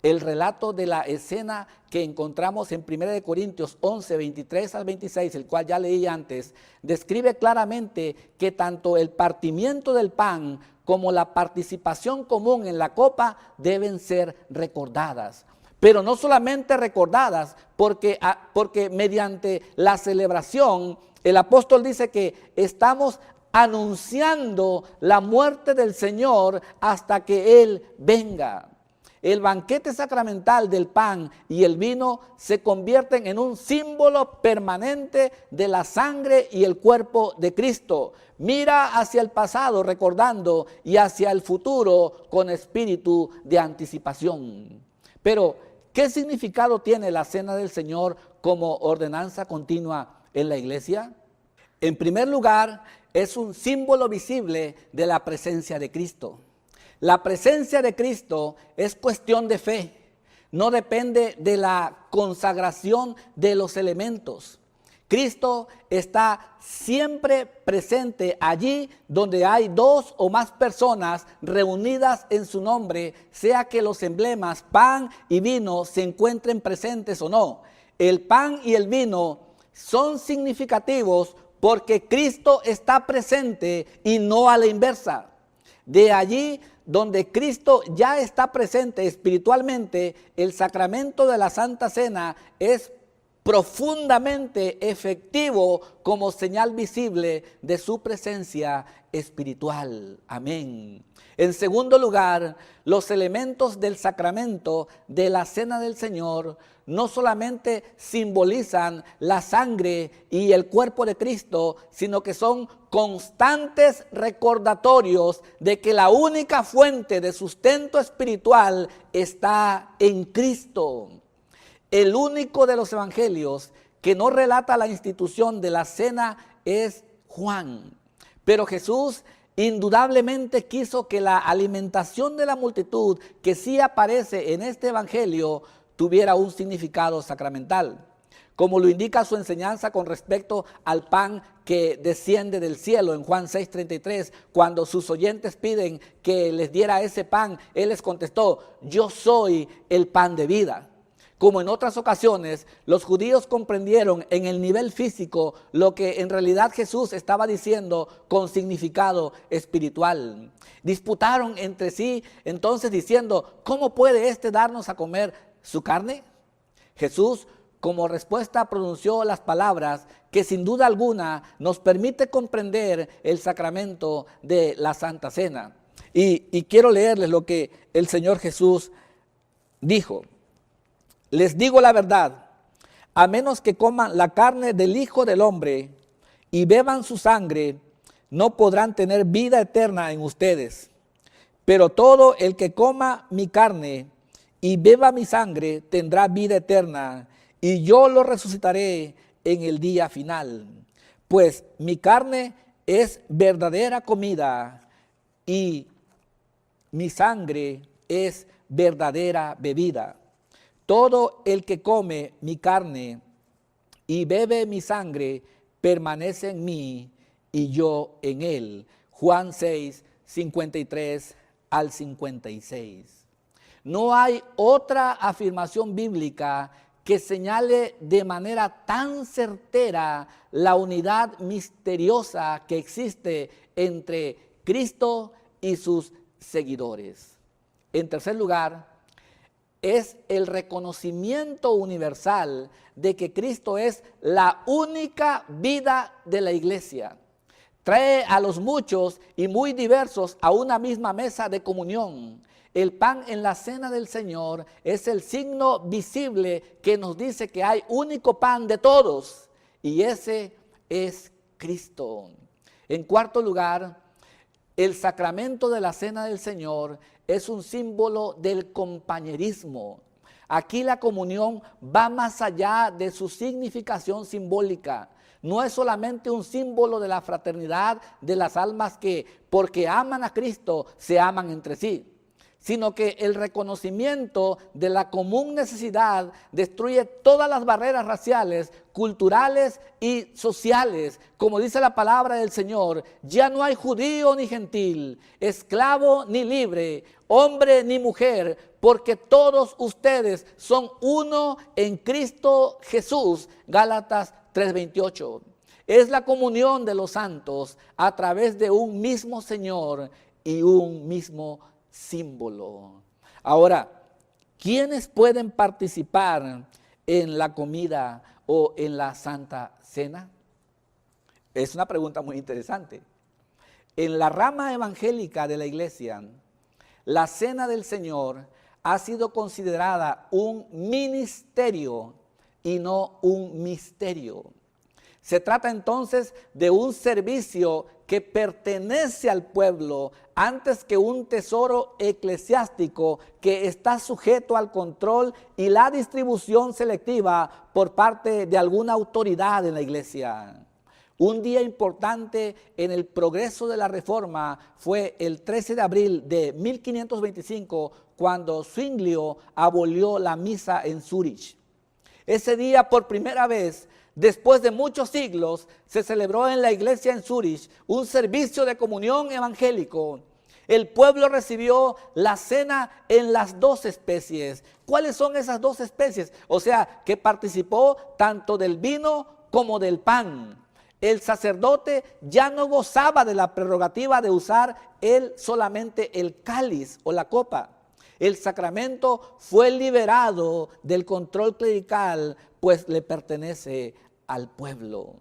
El relato de la escena que encontramos en 1 Corintios 11, 23 al 26, el cual ya leí antes, describe claramente que tanto el partimiento del pan como la participación común en la copa deben ser recordadas. Pero no solamente recordadas, porque mediante la celebración, el apóstol dice que estamos anunciando la muerte del Señor hasta que Él venga. El banquete sacramental del pan y el vino se convierten en un símbolo permanente de la sangre y el cuerpo de Cristo. Mira hacia el pasado recordando y hacia el futuro con espíritu de anticipación. Pero, ¿qué significado tiene la cena del Señor como ordenanza continua en la iglesia? En primer lugar, es un símbolo visible de la presencia de Cristo. La presencia de Cristo es cuestión de fe, no depende de la consagración de los elementos. Cristo está siempre presente allí donde hay dos o más personas reunidas en su nombre, sea que los emblemas pan y vino se encuentren presentes o no. El pan y el vino son significativos porque Cristo está presente y no a la inversa. De allí donde Cristo ya está presente espiritualmente, el sacramento de la Santa Cena es profundamente efectivo como señal visible de su presencia espiritual. Amén. En segundo lugar, los elementos del sacramento de la Cena del Señor no solamente simbolizan la sangre y el cuerpo de Cristo, sino que son constantes recordatorios de que la única fuente de sustento espiritual está en Cristo. El único de los evangelios que no relata la institución de la cena es Juan. Pero Jesús indudablemente quiso que la alimentación de la multitud que sí aparece en este evangelio tuviera un significado sacramental, como lo indica su enseñanza con respecto al pan que desciende del cielo en Juan 6:33, cuando sus oyentes piden que les diera ese pan, Él les contestó: yo soy el pan de vida. Como en otras ocasiones, los judíos comprendieron en el nivel físico lo que en realidad Jesús estaba diciendo con significado espiritual. Disputaron entre sí entonces diciendo: ¿cómo puede éste darnos a comer su carne? Jesús, como respuesta, pronunció las palabras que sin duda alguna nos permite comprender el sacramento de la Santa Cena. Y quiero leerles lo que el Señor Jesús dijo. Les digo la verdad, a menos que coman la carne del Hijo del Hombre y beban su sangre, no podrán tener vida eterna en ustedes. Pero todo el que coma mi carne y beba mi sangre tendrá vida eterna, y yo lo resucitaré en el día final. Pues mi carne es verdadera comida y mi sangre es verdadera bebida. Todo el que come mi carne y bebe mi sangre permanece en mí y yo en él. Juan 6, 53 al 56. No hay otra afirmación bíblica que señale de manera tan certera la unidad misteriosa que existe entre Cristo y sus seguidores. En tercer lugar, es el reconocimiento universal de que Cristo es la única vida de la iglesia. Trae a los muchos y muy diversos a una misma mesa de comunión. el pan en la cena del Señor es el signo visible que nos dice que hay único pan de todos, y ese es Cristo. En cuarto lugar, el sacramento de la cena del Señor es un símbolo del compañerismo. Aquí la comunión va más allá de su significación simbólica. No es solamente un símbolo de la fraternidad de las almas que, porque aman a Cristo, se aman entre sí, sino que el reconocimiento de la común necesidad destruye todas las barreras raciales, culturales y sociales. Como dice la palabra del Señor, ya no hay judío ni gentil, esclavo ni libre, hombre ni mujer, porque todos ustedes son uno en Cristo Jesús. Gálatas 3:28. Es la comunión de los santos a través de un mismo Señor y un mismo símbolo. Ahora, ¿quiénes pueden participar en la comida o en la Santa Cena? Es una pregunta muy interesante. En la rama evangélica de la iglesia, la Cena del Señor ha sido considerada un ministerio y no un misterio. Se trata entonces de un servicio que pertenece al pueblo antes que un tesoro eclesiástico que está sujeto al control y la distribución selectiva por parte de alguna autoridad en la iglesia. Un día importante en el progreso de la Reforma fue el 13 de abril de 1525, cuando Zwinglio abolió la misa en Zúrich. Ese día, por primera vez, después de muchos siglos, se celebró en la iglesia en Zúrich un servicio de comunión evangélico. El pueblo recibió la cena en las dos especies. ¿Cuáles son esas dos especies? O sea, que participó tanto del vino como del pan. El sacerdote ya no gozaba de la prerrogativa de usar él solamente el cáliz o la copa. El sacramento fue liberado del control clerical, pues le pertenece al pueblo.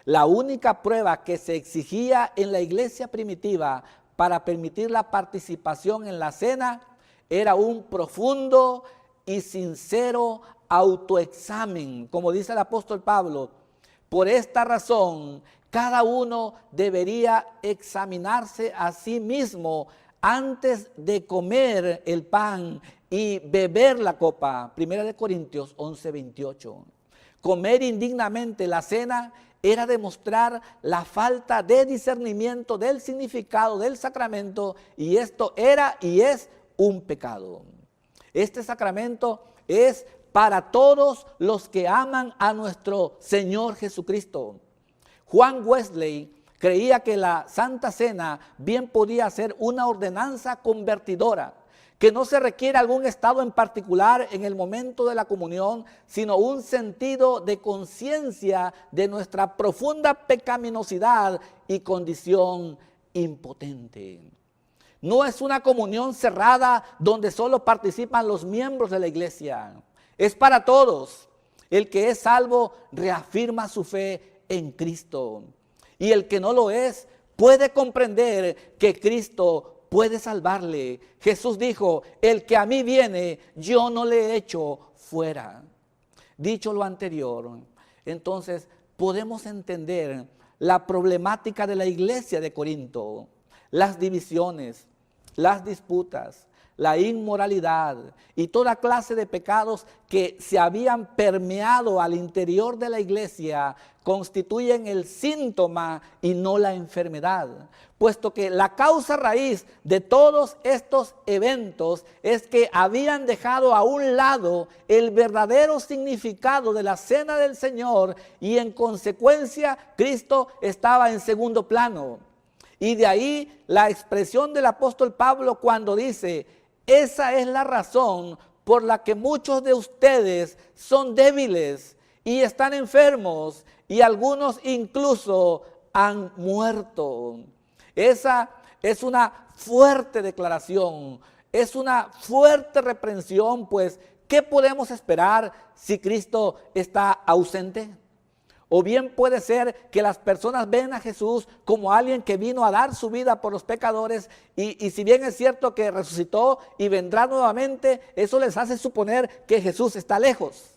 La única prueba que se exigía en la iglesia primitiva para permitir la participación en la cena era un profundo y sincero autoexamen, como dice el apóstol Pablo. Por esta razón, cada uno debería examinarse a sí mismo antes de comer el pan y beber la copa. 1 Corintios 11:28. Comer indignamente la cena era demostrar la falta de discernimiento del significado del sacramento, y esto era y es un pecado. Este sacramento es para todos los que aman a nuestro Señor Jesucristo. Juan Wesley creía que la Santa Cena bien podía ser una ordenanza convertidora, que no se requiere algún estado en particular en el momento de la comunión, sino un sentido de conciencia de nuestra profunda pecaminosidad y condición impotente. No es una comunión cerrada donde solo participan los miembros de la iglesia. Es para todos. El que es salvo reafirma su fe en Cristo. Y el que no lo es puede comprender que Cristo puede salvarle. Jesús dijo, el que a mí viene, yo no le echo fuera. Dicho lo anterior, entonces podemos entender la problemática de la iglesia de Corinto, las divisiones, las disputas, la inmoralidad y toda clase de pecados que se habían permeado al interior de la iglesia constituyen el síntoma y no la enfermedad, puesto que la causa raíz de todos estos eventos es que habían dejado a un lado el verdadero significado de la cena del Señor, y en consecuencia Cristo estaba en segundo plano. Y de ahí la expresión del apóstol Pablo cuando dice: esa es la razón por la que muchos de ustedes son débiles y están enfermos, y algunos incluso han muerto. Esa es una fuerte declaración, es una fuerte reprensión, pues ¿qué podemos esperar si Cristo está ausente? O bien puede ser que las personas ven a Jesús como alguien que vino a dar su vida por los pecadores y si bien es cierto que resucitó y vendrá nuevamente, eso les hace suponer que Jesús está lejos.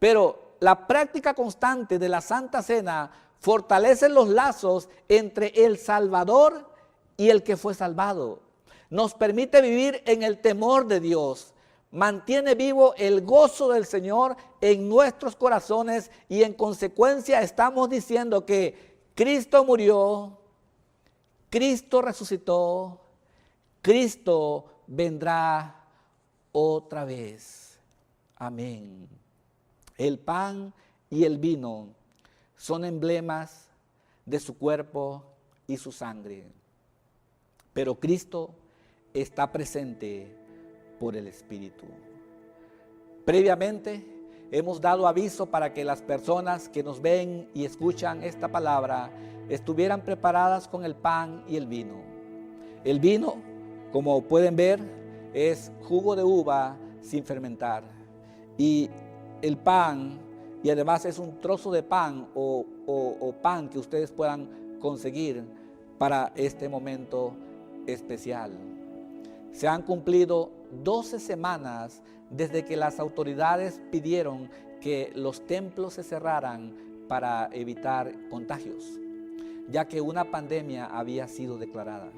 Pero la práctica constante de la Santa Cena fortalece los lazos entre el Salvador y el que fue salvado. Nos permite vivir en el temor de Dios. Mantiene vivo el gozo del Señor en nuestros corazones y en consecuencia estamos diciendo que Cristo murió, Cristo resucitó, Cristo vendrá otra vez. Amén. El pan y el vino son emblemas de su cuerpo y su sangre, pero Cristo está presente por el Espíritu. Previamente hemos dado aviso para que las personas que nos ven y escuchan esta palabra estuvieran preparadas con el pan y el vino. El vino, como pueden ver, es jugo de uva sin fermentar. Y el pan, y además es un trozo de pan o pan que ustedes puedan conseguir para este momento especial. Se han cumplido 12 semanas desde que las autoridades pidieron que los templos se cerraran para evitar contagios, ya que una pandemia había sido declarada.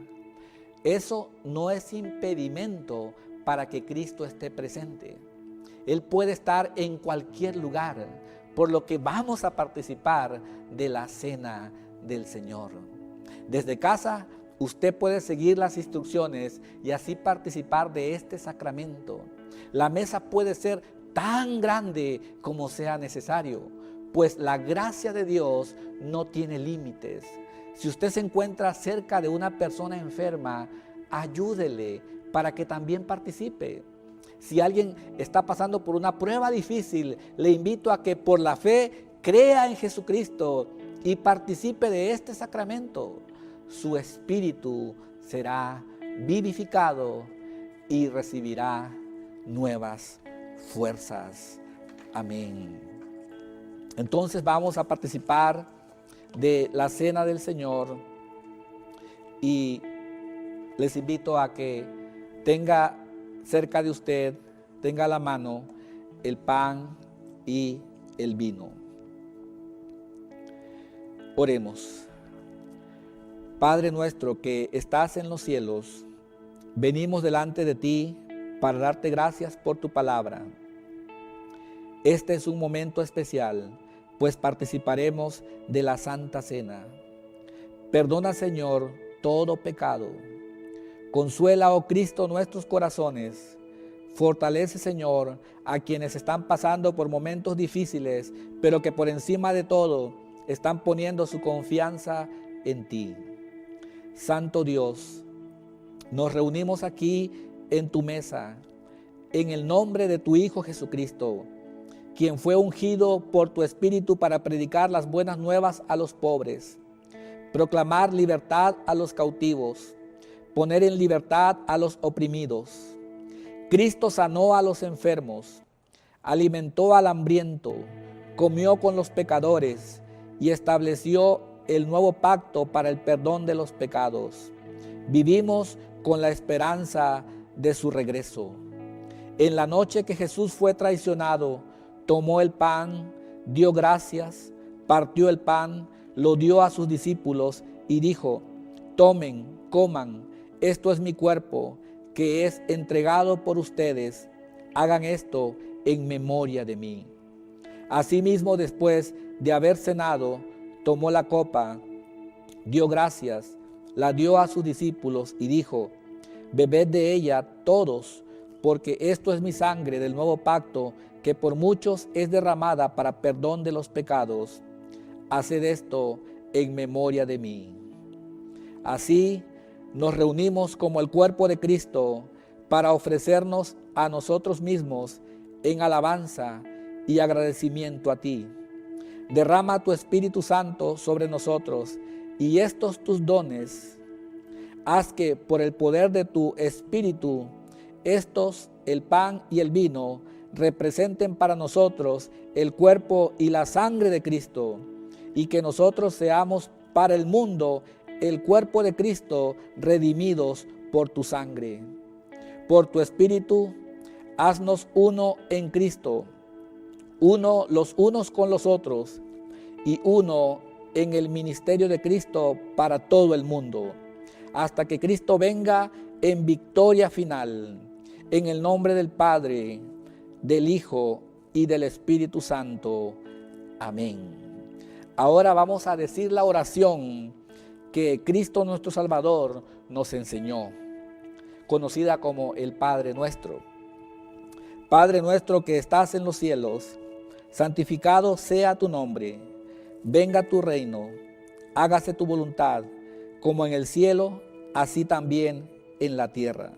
Eso no es impedimento para que Cristo esté presente. Él puede estar en cualquier lugar, por lo que vamos a participar de la cena del Señor. Desde casa, usted puede seguir las instrucciones y así participar de este sacramento. La mesa puede ser tan grande como sea necesario, pues la gracia de Dios no tiene límites. Si usted se encuentra cerca de una persona enferma, ayúdele para que también participe. Si alguien está pasando por una prueba difícil, le invito a que por la fe crea en Jesucristo y participe de este sacramento. Su espíritu será vivificado y recibirá nuevas fuerzas. Amén. Entonces vamos a participar de la cena del Señor y les invito a que tenga cerca de usted, tenga a la mano el pan y el vino. Oremos. Padre nuestro que estás en los cielos, venimos delante de ti para darte gracias por tu palabra. Este es un momento especial, pues participaremos de la Santa Cena. Perdona, Señor, todo pecado. Consuela, oh Cristo, nuestros corazones. Fortalece, Señor, a quienes están pasando por momentos difíciles, pero que por encima de todo están poniendo su confianza en ti. Santo Dios, nos reunimos aquí en tu mesa, en el nombre de tu Hijo Jesucristo, quien fue ungido por tu Espíritu para predicar las buenas nuevas a los pobres, proclamar libertad a los cautivos, poner en libertad a los oprimidos. Cristo sanó a los enfermos, alimentó al hambriento, comió con los pecadores y estableció el nuevo pacto para el perdón de los pecados. Vivimos con la esperanza de su regreso. En la noche que Jesús fue traicionado, tomó el pan, dio gracias, partió el pan, lo dio a sus discípulos y dijo: tomen, coman, esto es mi cuerpo, que es entregado por ustedes. Hagan esto en memoria de mí. Asimismo, después de haber cenado, tomó la copa, dio gracias, la dio a sus discípulos y dijo: bebed de ella todos, porque esto es mi sangre del nuevo pacto, que por muchos es derramada para perdón de los pecados. Haced esto en memoria de mí. Así nos reunimos como el cuerpo de Cristo para ofrecernos a nosotros mismos en alabanza y agradecimiento a ti. Derrama tu Espíritu Santo sobre nosotros y estos tus dones, haz que por el poder de tu Espíritu, estos, el pan y el vino, representen para nosotros el cuerpo y la sangre de Cristo, y que nosotros seamos para el mundo el cuerpo de Cristo, redimidos por tu sangre. Por tu Espíritu, haznos uno en Cristo, uno los unos con los otros, y uno en el ministerio de Cristo para todo el mundo, hasta que Cristo venga en victoria final. En el nombre del Padre, del Hijo y del Espíritu Santo. Amén. Ahora vamos a decir la oración que Cristo nuestro Salvador nos enseñó, conocida como el Padre Nuestro. Padre nuestro que estás en los cielos, santificado sea tu nombre. Venga tu reino, hágase tu voluntad, como en el cielo, así también en la tierra.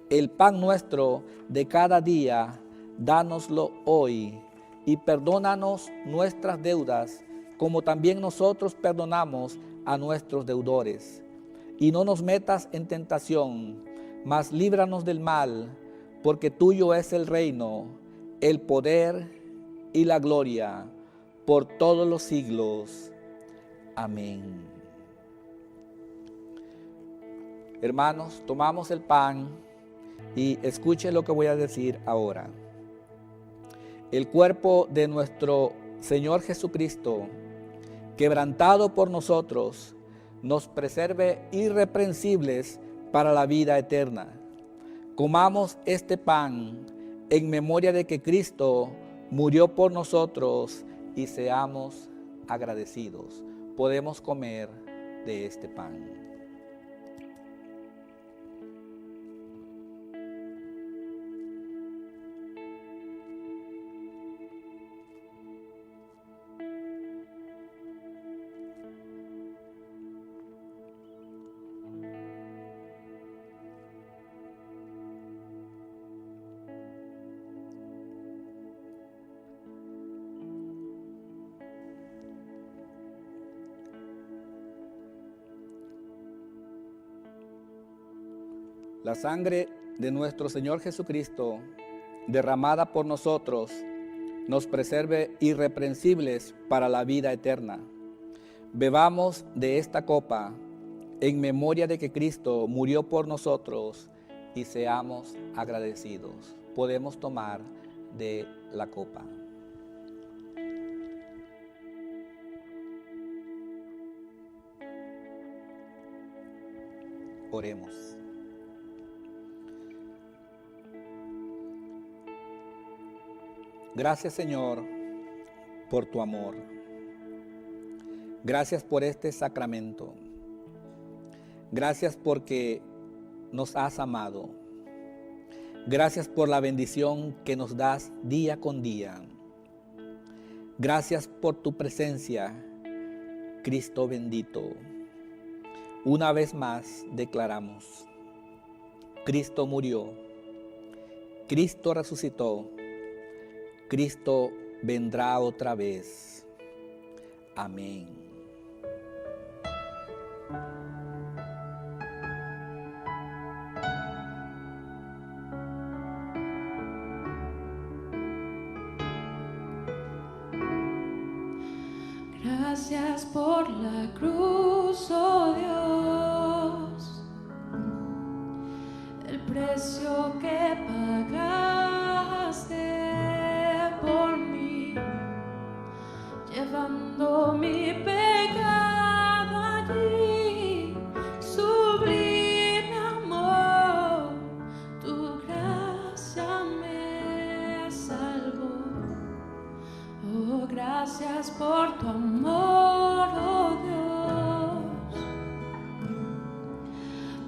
El pan nuestro de cada día, dánoslo hoy, y perdónanos nuestras deudas, como también nosotros perdonamos a nuestros deudores. Y no nos metas en tentación, mas líbranos del mal, porque tuyo es el reino, el poder y la gloria, por todos los siglos. Amén. Hermanos, tomamos el pan y escuchen lo que voy a decir ahora. El cuerpo de nuestro Señor Jesucristo, quebrantado por nosotros, nos preserve irreprensibles para la vida eterna. Comamos este pan en memoria de que Cristo murió por nosotros y seamos agradecidos. Podemos comer de este pan. La sangre de nuestro Señor Jesucristo, derramada por nosotros, nos preserve irreprensibles para la vida eterna. Bebamos de esta copa en memoria de que Cristo murió por nosotros y seamos agradecidos. Podemos tomar de la copa. Oremos. Gracias, Señor, por tu amor. Gracias por este sacramento. Gracias porque nos has amado. Gracias por la bendición que nos das día con día. Gracias por tu presencia, Cristo bendito. Una vez más declaramos: Cristo murió, Cristo resucitó, Cristo vendrá otra vez. Amén. Gracias por la cruz, oh Dios, el precio que pagaste por mí, llevando mi pecado allí. Sublime amor, tu gracia me salvó. Oh, gracias por tu amor, oh Dios,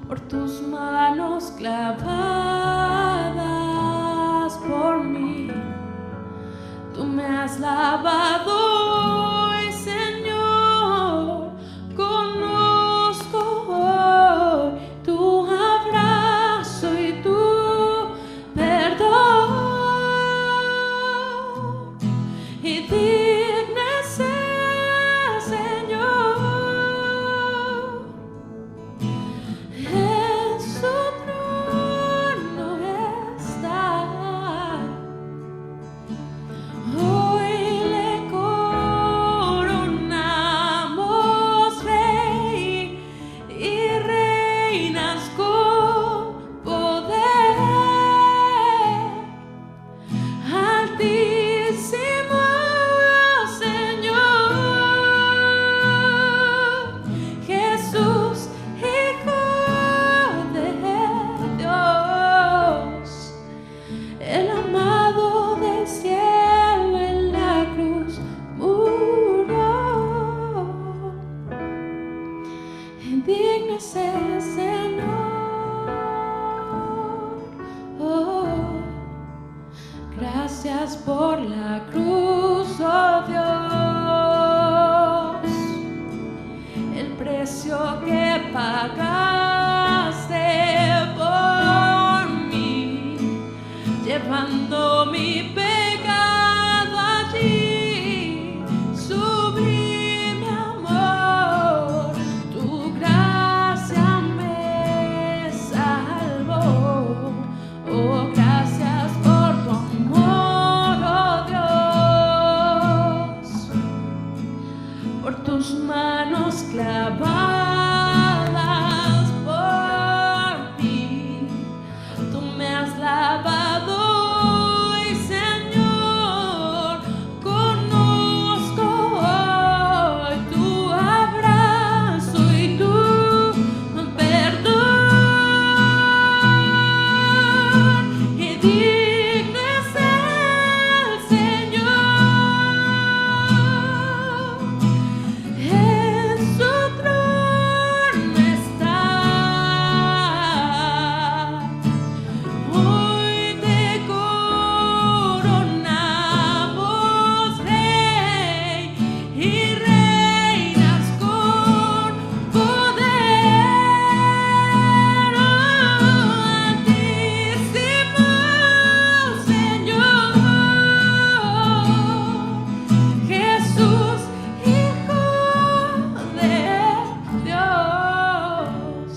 por tus manos clavadas por mí. Tú me has lavado hoy, Señor. Conozco hoy tu abrazo y tu perdón. Y digna es el Señor en su trono está. por la cruz, oh Dios, el precio que pagaste por mí, llevando mi pecado allí, sublime amor, tu gracia me salvó. Oh, gracias por tu amor, oh Dios, por tus manos clavadas por mí, tú me has lavado hoy, Señor, conozco hoy tu abrazo y tu perdón. Y digno es el Señor, en su trono está. Hoy te coronamos, Rey, y reinas con poder. Altísimo Señor, Jesús, Hijo de Dios,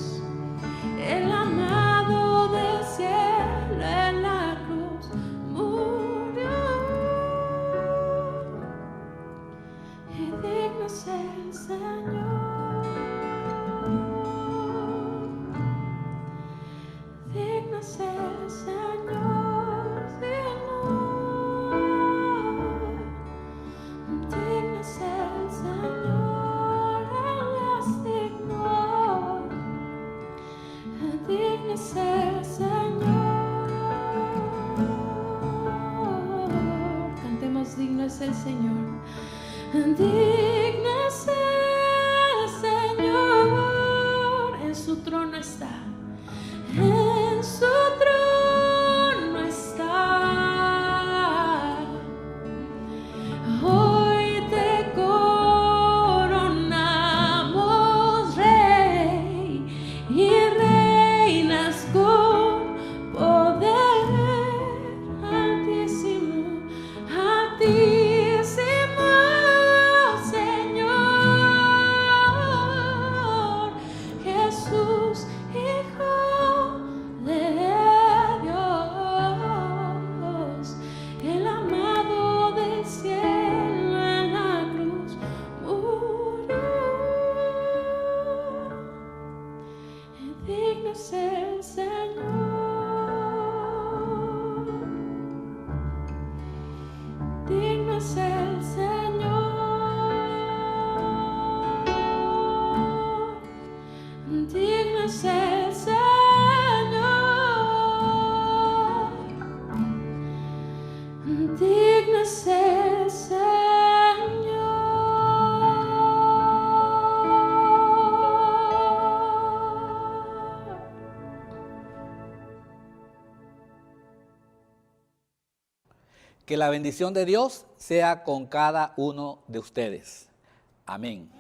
el amado del cielo en la cruz murió. Y digno es el Señor, digno es el Señor, digno es el Señor, Él es digno, digno es el Señor. Cantemos, digno es el Señor, digno es el Señor, en su trono está, en su trono está. Hoy te coronamos, Rey, y reinas con poder. Altísimo, altísimo Señor, Jesús, Hijo de Dios, el amado del cielo en la cruz murió. Y digno es el Señor, digno es el Señor, digno es el Señor, digno es el Señor. Que la bendición de Dios sea con cada uno de ustedes. Amén.